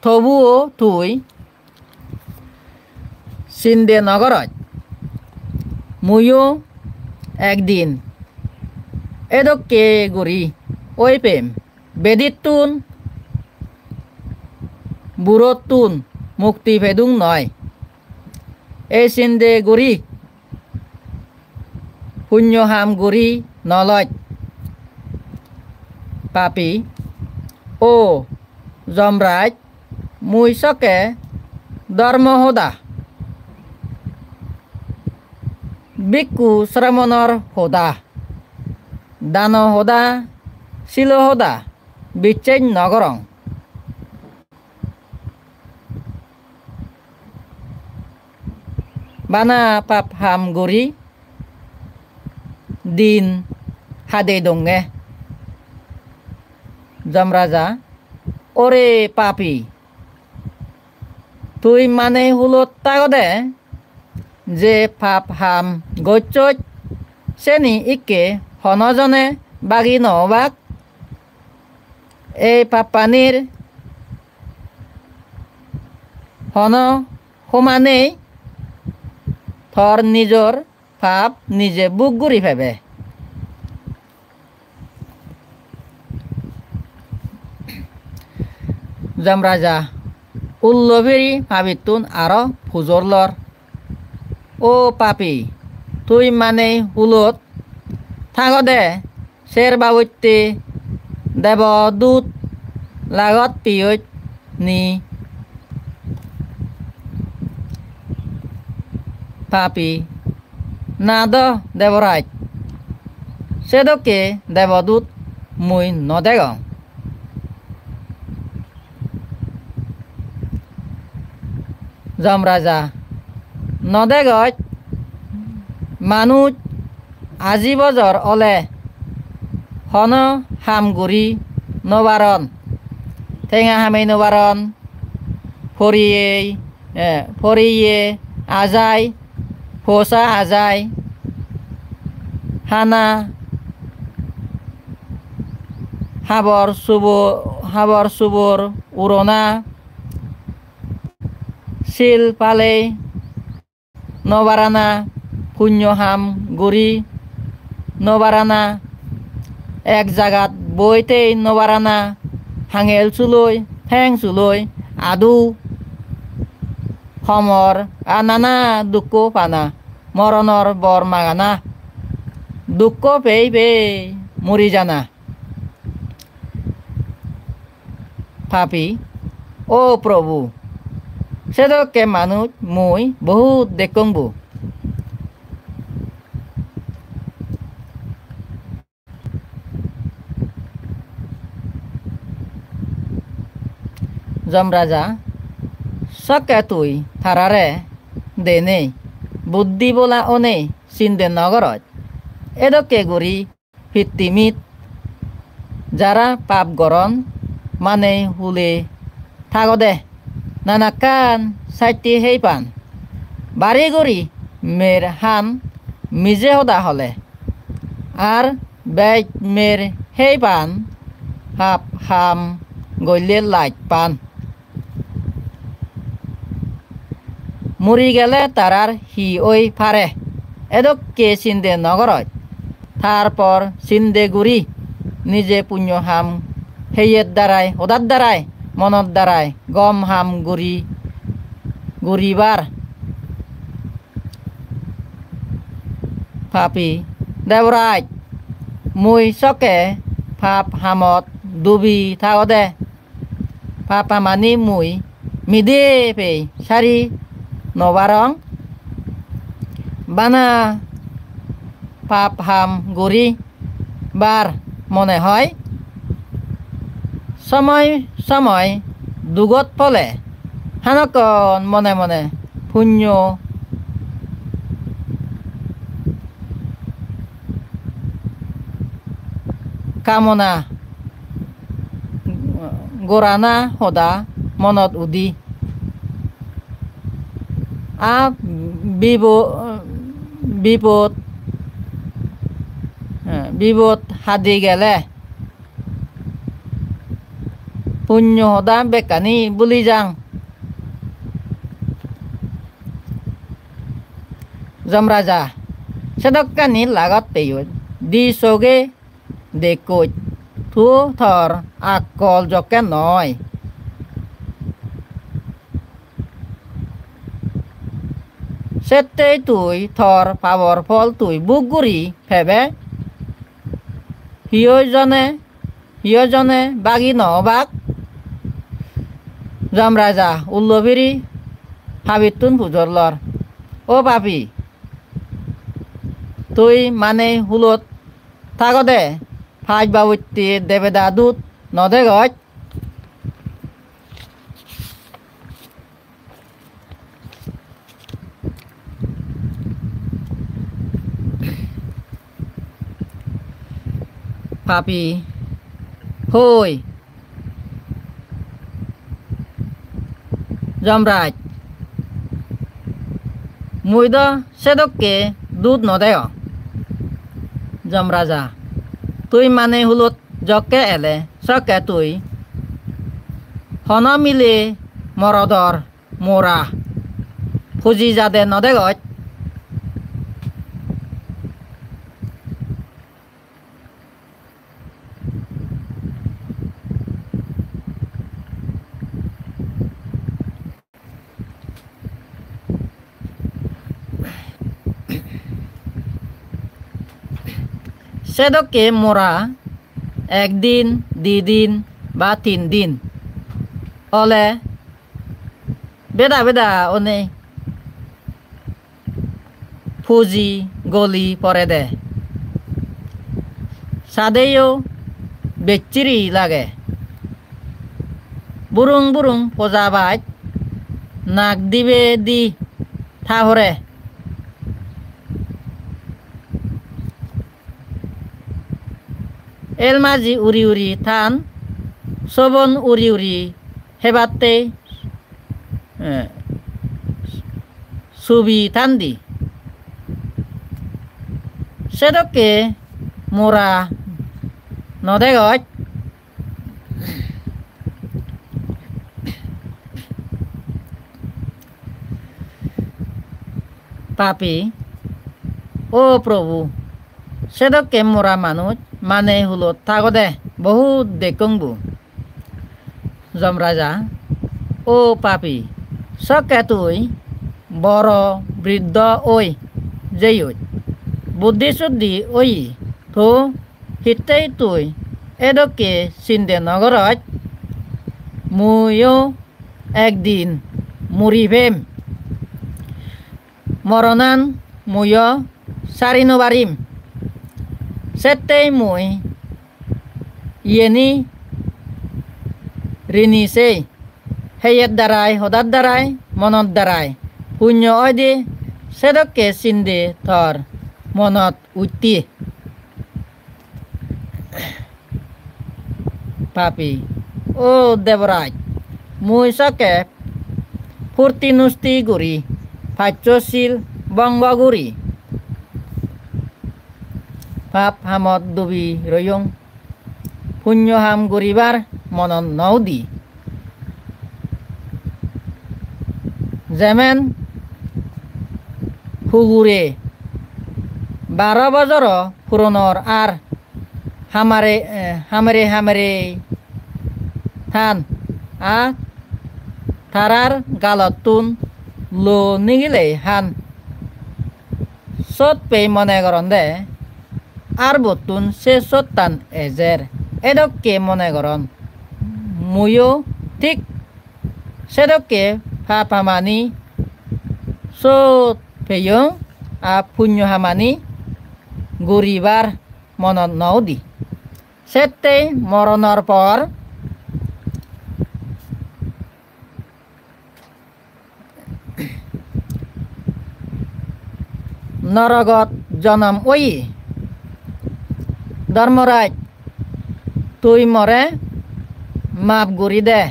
তবুও তুই সিন্দে নগরত মুইও একদিন এদকে গুরি ওই প্রেম বেদিতুন বুড়োতুন মুক্তি ফেদুং নয় এই সিন্দে গুরি শূন্য হাম গুরি নলয় পাপি ও যমরাজ মুই চকে ধর্ম হোদা বিকু শ্রমণর হোদা দান হোদা শিল হোদা বিচ্ছেদ নগরং বানা পাপ হাম গুরি দিন হাদে দঙ্গে যমরাজা ওরে পাপি তুই মানে হুলত তাগদে যে পাপ হাম গচ্ছত সেনি ইকে হনজনে বাগি নহবাক এই পাপ পানীৰ হন সমানেই থর নিজর পাপ নিজে বুক গুড়ি ফেবে যমরাজা উল্লভেরি ভাবিতুন আরো ফুজরলর ও পাপি তুই মানে হুলত থাগদে শের বাবুতে দেবদূত লাগত পিয়ত নি পাপি না দ দেবরাজ সেদকে দেবদূত মুই নদেগ যমরাজা নদেগত মানুষ আজি বজর অলে হন হামগুড়ি নবারণ ঠেঙা হামে নবারণ ফরিয়ে আজাই ফোসা আজাই হানা হাবর সুবর উড়না শিল পালে নবারানা শূন্য হাম গুড়ি নবারানা এক জাগাত বইতেই নবারানা হাঙেল চুলই ঠেং চুলই আদু সমর নানা দুঃখ পানা মরণর বৰ মাগানা দুঃখ পেই পেই মরি জানা পাপি ও প্রভু সেদকে মানুষ মুই বহুত দেখংবু যমরাজা সকে তুই থারারে দেনে বুদ্ধি বলা অনে সিন্দে নগরত এদকে গুড়ি ফিত্তিমিত যারা পাপ গরণ মানে হুলে থাগদে নানাকান সাইটি হেই পান বাড়ি গড়ি মের হাম মিজে হদা হলে আর বেজ মের হেই পান হাপ হাম গইলে লাইট পান মুড়ি গেলে তারার হি ওই ফারে এদকে সিন্দে নগরত তারপর সিন্দে গুড়ি নিজে পুণ্য হাম হেয়ের দ্বারায় হদার দ্বারায় মনত দ্বারায় গম হাম গুড়িবার পাপি দেবরাজ মুই চকে পাপ হামত ডুবি থাকদে পাপা মানি মুই মিদে পেই সারি নবারং বানা পাপ হাম গুড়ি বার মনে হয় সময় সময় দুগত পলে হানকন মনে মনে পুণ্য কামনা গোরানা সদা মনত উদি বিপদ বিপদ হাদি গেলে পুণ্য সদা বেকানি বুলি যাং যমরাজা সেদকানি লাগত পেয়ত দি সগে দেখুত থু থর আকল জকে নয় সেতে তুই থর পাবর ফল তুই বুকগুড়ি ফেবে হিয়জনে বাগি নবাক যমরাজা উল্লবিরি হাবিতুন ফুজরলর ও পাপি তুই মানে হুলত থাকদে ফাজ বাবুতি দেবেদা দুধ নদে গজ পাপি হই যমরাজ মুই দ সেদককে দুধ নদেয় যমরাজা তুই মানে হুলত জকে এলে সকে তুই হন মিলে মরদর মোরা ফুজি যাদে নদে গজ সেদকে মোরা একদিন দিন বা 3 দিন অলে বেদা বেদা অনে ফুজি গলি পরে দে সাদেও বেচিরি লাগে বুরুং বুরুং পজাবাই নাক দিবে দি থাহরে এলমাজি উড়ি উড়ি থান সবন উড়ি উড়ি হেবাতে ছবি থান দি সেদকে মোরা নদে গজ পাপি ও প্রভু সেদকে মোরা মানুষ মানে হুলত থাকদে বহুত দেখংবু যমরাজা ও পাপি সকে তুই বড় বৃদ্ধ ওই যেই বুদ্ধি শুদ্ধি ওই তো হিতেই তুই এদকে চিন্দে নগরত মুইও একদিন মরিভেম মরণান মুইও সারিনো বারিম সেতেই মুই ইয়েনি ঋণী সেই হেয়ের দ্বারাই হদার দ্বারাই মনত দ্বারাই পুণ্য অদি সেদকে চিন্দে থর মনত উঠতি পাপি ও দেবরাজ মুই সকে ফুর্তি নুস্তি গুড়ি ফাচ্যশীল বঙ্গগুড়ি পাপ হামত ডুবি রয়ং পুণ্য হাম গরিবার মনত নৌদি যেমেন হুগুরে 12 বছর পুরনোর আর হামারে থান থারার গালতুন লো নিগিলে হান সত পে মনে করন দে আর বতুন সে সত্তান এজের এদকে মনে করন মুইও ঠিক সেদকে ফাপামানি সত পেয়ং পুণ্য হামানি গরিবার মনত নৌদি সেতে মরণর পর নরগত জনম ওই ধর্মরাজ তুই মরে মাপ গুরি দে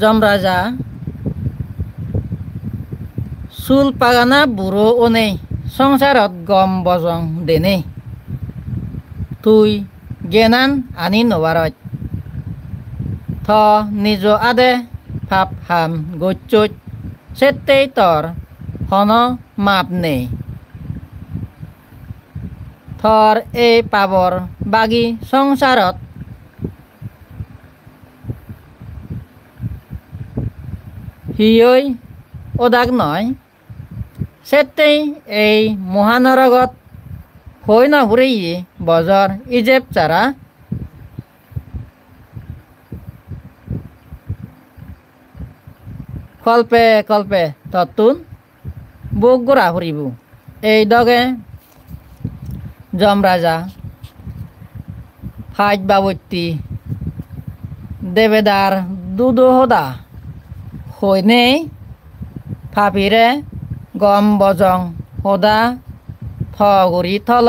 যমরাজা চুল পাগানা বুড়ো অনেই সংসারত গম বজং দেনে তুই জ্ঞানান আনি নবারত থ নিজ আদে ভাব হাম গচ্যুত সেতেই তর হন মাপ নেই থর এই পাবর বাগি সংসারত হিয়ই ওদাক নয় সেতেই এই মহানরগত হই না ঘুরে বজর ইজেব চারা কল্পে কল্পে ততুন বুক গোড়া ফুরিব এই দগে যমরাজা ফাইজ বাবতী দেবেদার দুদু হদা হইনে ফাপিরে গম বজং হদা থগুরি থল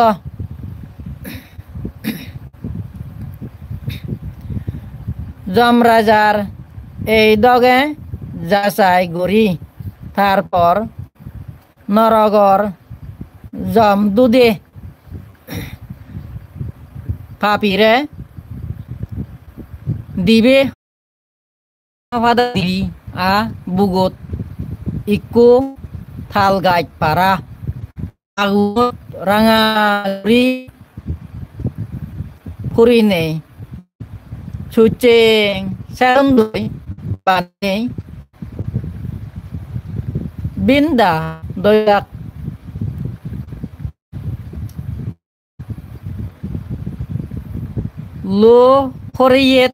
যমরাজার এই দগে যাচাই গরি তারপর নরগর জম দুদে ফাপিরে দিবে দিলি আ বুগত ইকু থাল গাইত পারা আগুত রাঙারি ফুরিনে সুচেং সেরন্দই পানে বিন্দা দয়াক লো ফরিয়েত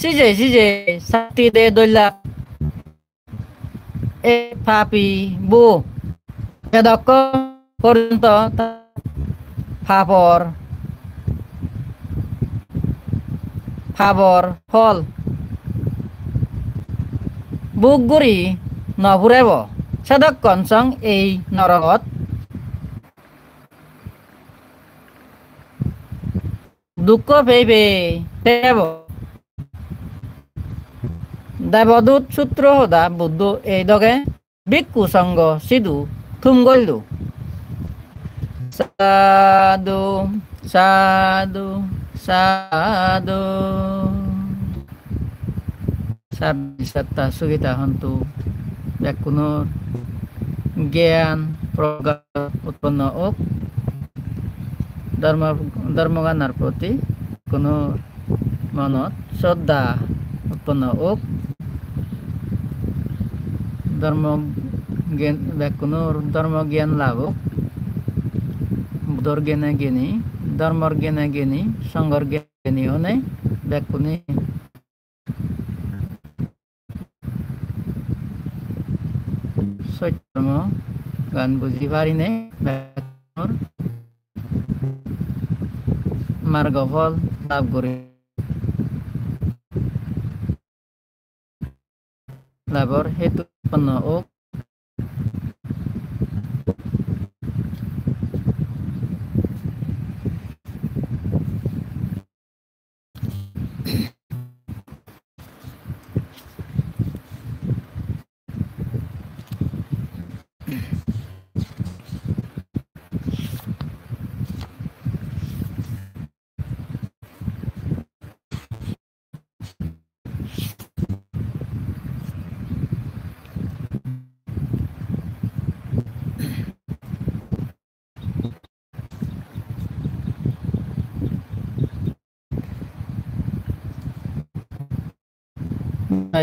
সিজে সাতি দে দইলাক এ ফাপি বু এদক পর্যন্ত ফাবর ফল বুক গুৰি নভুৰেব সেদক কনচং এই নৰগত দুঃখ পেইবে দেব দেবদূত সূত্র হদা বুদ্ধ এই দগে ভিক্ষু সঙ্গ সিধু থুম গইলু সাধু সাধু সাধু সাবিসত্তা সুগিতা হন্তু ব্যাকুণৰ জ্ঞান প্ৰজ্ঞা উৎপন্ন ওক ধর্মগানার প্রতি কোনো মনত শ্রদ্ধা উৎপন্ন ওক ধর্ম জ্ঞান লাভ ওক বুধর জ্ঞানে জ্ঞানী ধর্মর জ্ঞানে জ্ঞানী সংঘর জ্ঞানী হনে ব্যাকুণী সত্যম গান বুঝি পারি নাই মার্গফল লাভ করে লাভর হেতু উৎপন্ন ওক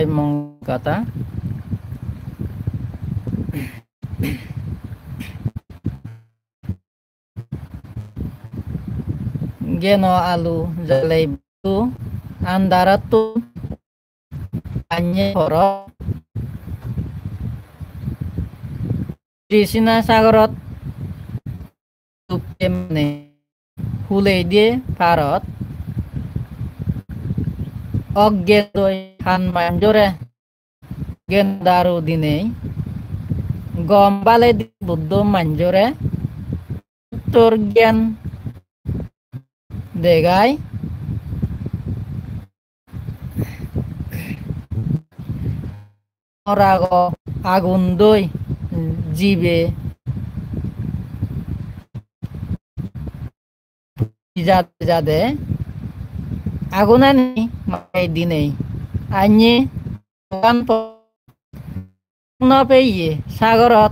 mengkata geno alu jalai bu Andaratun Anye Horot Krishna Sagarot Tupemne Hulei দিয়ে Parot Oggendoi Han Manjore Gendaru Dinei Gombale di Buddho Manjore Turgen Degai Orago Agundoi Jibe Jade Agunani Mai Dinei Anye Kanpo Napeye Sagarot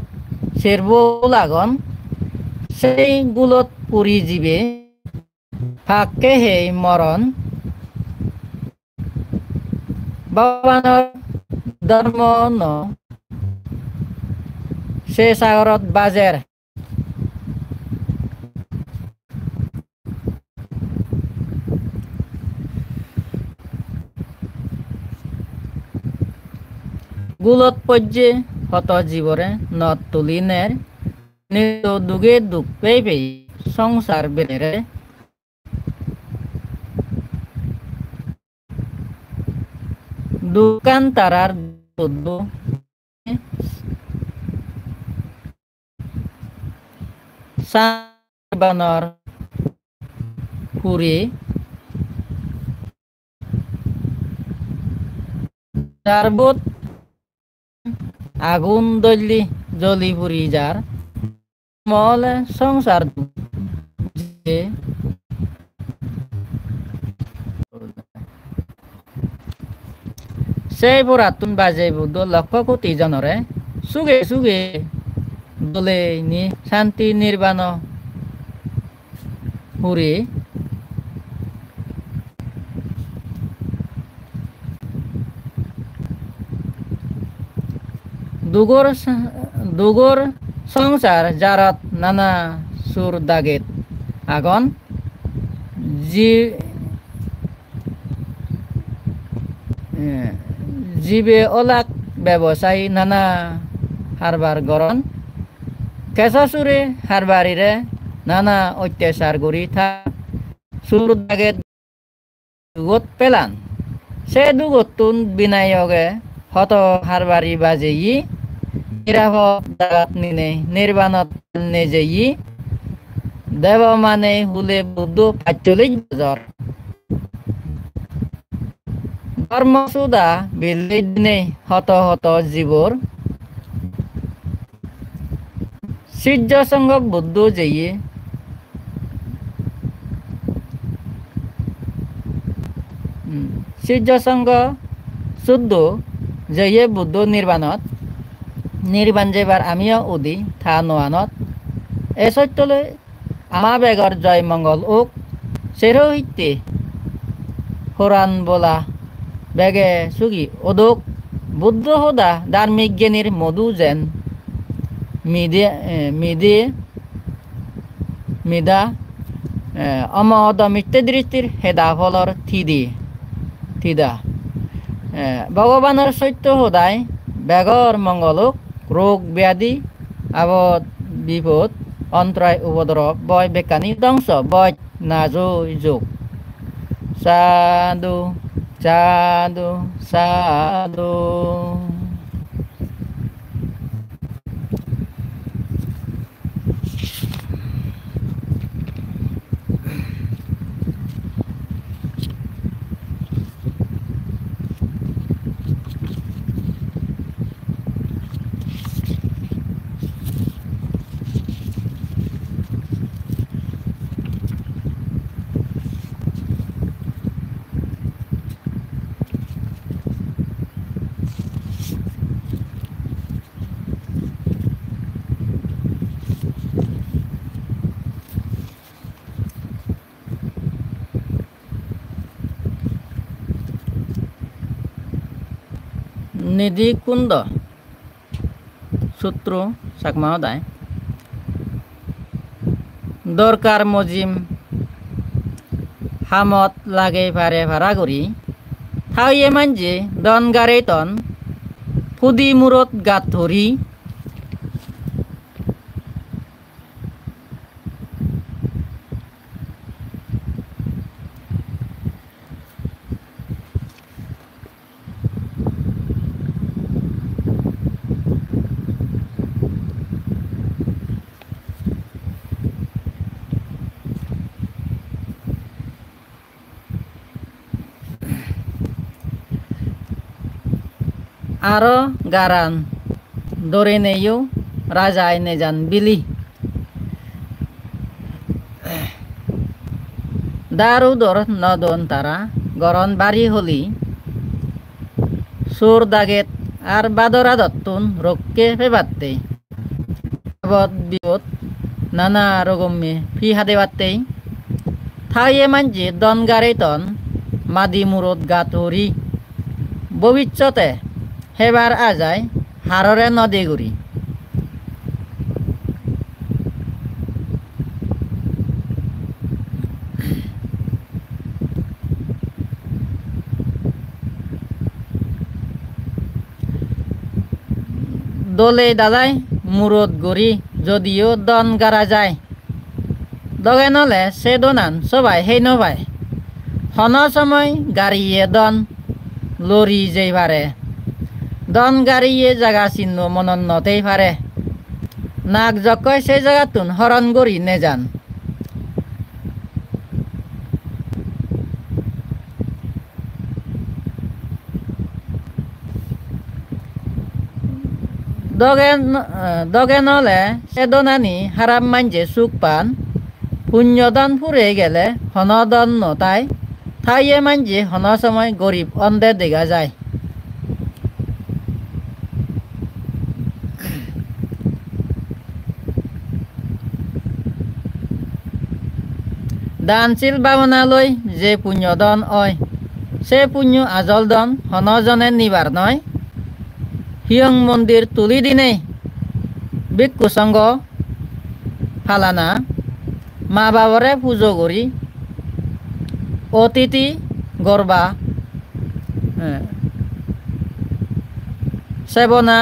Serbo Lagon Sei Gulot Puri Jibe Pakehe Moron Babanor Dharma no Se Sagarot Bazer Gulot Pojje Hoto Jibore Not Tuliner Nito Duge Duk Pepe Songsar Benere Dukan Tarar Tudu Sabanor Puri Darbut Agun Dolli Joli Puri Jar Mole Songsar Je Sei Buratun Baje Buddho Lokho Kuti Janore Suge Suge Dole Ni Santi Nirbano Puri Dugur Songsar Jarat Nana Sur Daget Agon Jibe Olak Bebosai Nana Harbar Goron Kesasure Harbarire Nana Ottesar Gurita Sur Daget Dugot Pelan Se Dugotun Binayoge Hoto Harbari Bajeyi Niravo Dagat Nine Nirvanot Nejeyi Deva Mane Hule Buddho Paculik Bazor Dharma Suda Bilidne Hoto Hoto Jibor Sijja Sangha Buddho Jeyi Sijja Sangha Suddho Jeye Buddho Nirvanot Nirvan Jebar Amia Udi Tha Noanot Esottole Ama Begor Joy Mongol Uk Sero Hitte Horan Bola Bege Sugi Odok Buddho Hoda Dharmik Genir Modu Jen Mida Ama Oda Mitte Dristir Heda Folor Tida Bhagavanor Saityo Hodai Begor Mongoluk Rog Byadi Abot Bipot Ontrai Ubodrop Boy Bekani Dongso Boy Nazo Juk Sadu Sadu Sadu Nidhi Kundo Sutro Sakmahodai Dorkar Mojim হামত লাগে পারে ভাড়া করি থাইয়ে মানজে দন গারে তন ফুদি মূরত গাত ধরি আরো গারান দরে নেইও রাজা আইনে যান বিলি দারু দর নদন তারা গরন বাড়ি হলি সুর দাগেত আর বাদরা দত্তুন রক্ষে ফেবাত্তে আবদ বিপদ নানা রকমে ফি হাতে বাত্তেই থাইয়ে মানজি দন গারে তন মাদি মুরত গাতরি ভবিষ্যতে হেবার আজায় হাররে নদী গুড়ি দলে দাদাই মুরত গড়ি যদিও দন গারা যায় দগে নলে সে দোনান সবাই হেই নবাই হন সময় গাড়িয়ে দন লরি যেই পারে দন গাড়িয়ে জাগা চিহ্ন মনন নতেই পারে নাক জকয় সেই জায়গাতুন হরণ গড়ি নে যান দগে নলে সে দোনানি হারাম মানজে সুখ পান পুণ্যদান ফুরে গেলে হনদন নতাই থাইয়ে মানজে হন সময় গরিব অন্ধে দেখা যায় দানশীল বাবনালৈ যে পুণ্যদন অয় সে পুণ্য আজল দন হনজনে নিবার নয় হিয়ং মন্দির তুলি দিনে ভিক্ষু সঙ্গ ফালানা মা বাবরে পুজো করি অতিথি গরবা সেবনা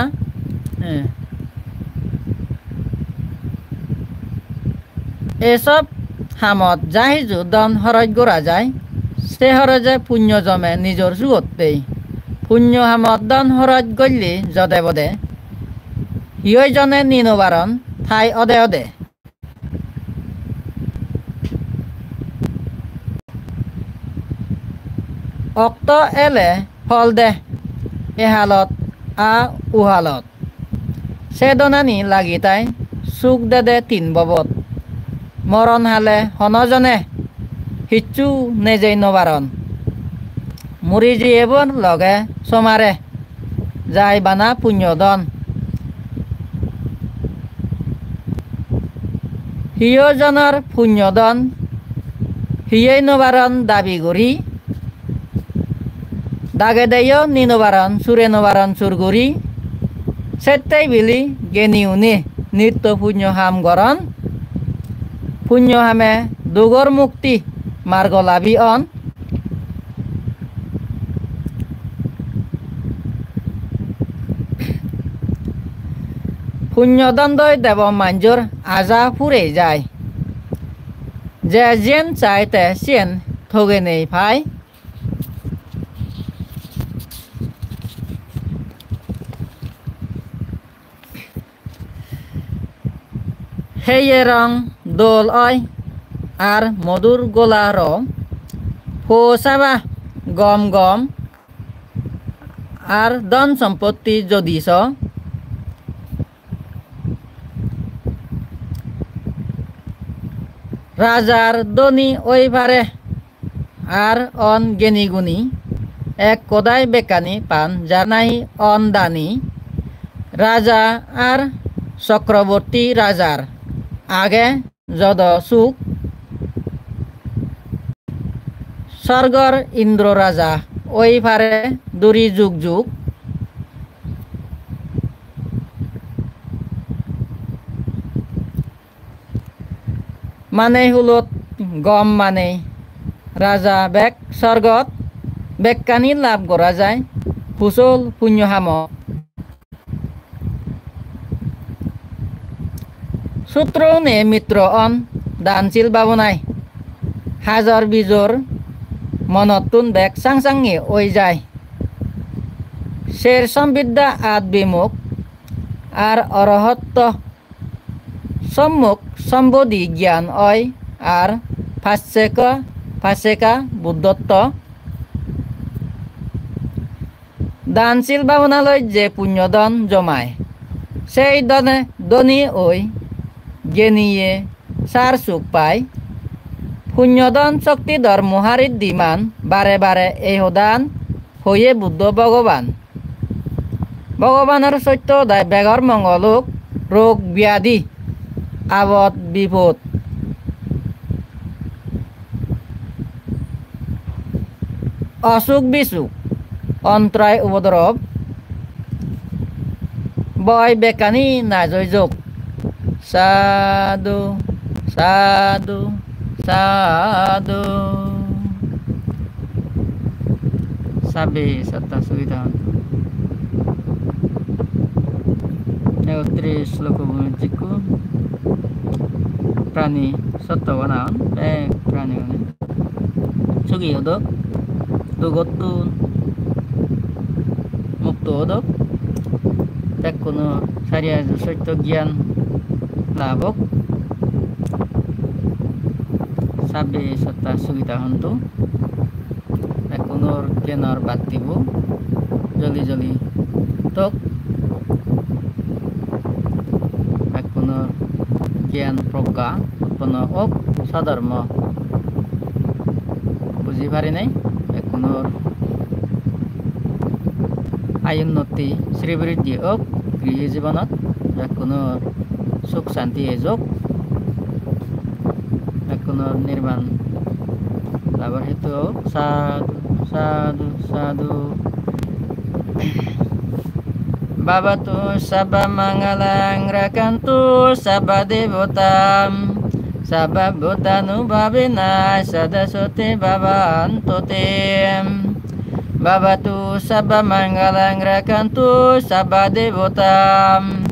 এসব হামত যাহিজু দন হরজ গোরা যায় সে হরজে পুণ্য জমে নিজর যুগতেই পুণ্য হামত দন হরজ গল্লি যদে বদে হিয়জনে নিনবারণ ঠাই অদে অদে অক্ত এলে ফল দে এহালত উহালত সে দনানি লাগি তাই সুখ দে তিন ববত মরণ হালে হনজনে হিচ্ছু নেজেই নবারণ মুড়ি জীবন লগে সমারে যাই বানা পুণ্যদন হিয়জনৰ পুণ্যদন হিয়েই নবারণ দাবি করি দাগে দেয় নিনবারণ সুরে নবারণ সুর করি সেটাই বিলি গেনি উনি নিত্য পুণ্য হাম গরণ পুণ্য হামে দুগর মুক্তি মার্গ লাভি অন পুণ্যদণ্ডই দেব মাঞ্জুর আজা ফুরে যায় যে যেন চাইতে সেন ঠগে নেই ভাই হেয়ে রং দোল অয় আর মধুর গোলা রং ফোসাবা গম গম আর ধন সম্পত্তি যদি স রাজার দনি ওই পারে আর অন গেনি গুনি এক কোদাই বেকানি পান যার নাই অন দানি রাজা আর চক্রবর্তী রাজার আগে যদ সুখ স্বর্গর ইন্দ্র রাজা ওই পারে দুরি যুগ যুগ মানে হুলত গম মানে রাজা বেক স্বর্গত বেকানি লাভ করা যায় ফুসল পুণ্য হাম সূত্রনে মিত্র অন দানশীল বাবনাই হাজার বিজোর মনতুন বেক সাংসাংনি ওই যায় শের সম্বিদ্যা আদ বিমুখ আর অরহত্ত সম্মুখ সম্বোধি জ্ঞান অয় আর ফাঁসেকা বুদ্ধত্ব দানশীল বাবনালয় যে পুণ্যদন জমায় সেই দনে ধনী ওই জ্ঞানীয়ে সার সুখ পায় পুণ্যদন শক্তিধর মহারিত দিমান বারে বারে এই দান হয়ে বুদ্ধ ভগবান ভগবানের সত্য দায় বেগর মঙ্গলোক রোগ ব্যাধি আবদ বিপদ অসুখ বিসুখ অন্তরায় উপদ্রব বয় বেকানি নাজয় যোগ সাধু সাধু সাধু sabi serta suwidan neutris loko jiku prani soto wanaon prani one sugi odok dugotun mukto odok tekkono saria sotto gyan labok sabi serta suwidan hontu ekunur kenor batibu joli tok ekunur kian proka utpন্ন ok sadharma buji pari nai ekunur ayunnoti sribridhi ok grihi jibanot ekunur suk shanti ejok ekunur nirban labar hetu sadhu sadhu sadhu babatu sabba mangalang rakantu sabba devotam sabba buddhanu babina sadasote babantu tem babatu sabba mangalang rakantu sabba devotam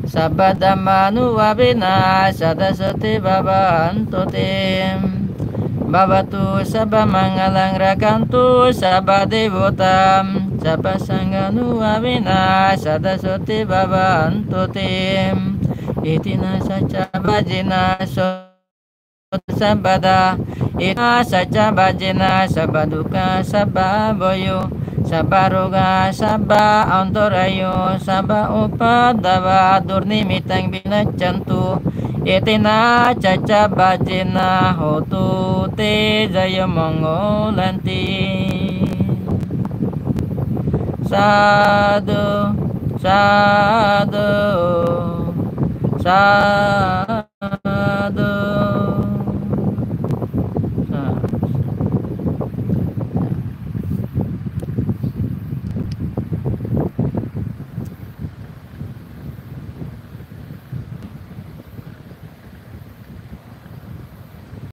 sabba dhammanu babina sadasote babantu tem babatu sabba mangalang rakantu sabba devotam sabba sangganu abina sadasote babantu tem itina saca bajina sabada itina saca bajina sabaduka sabba boyo sabba roga sabba antarayo sabba upadava durnimitang binacantu itina caca bajina hotu te jaya mangolanti sadhu sadhu sadhu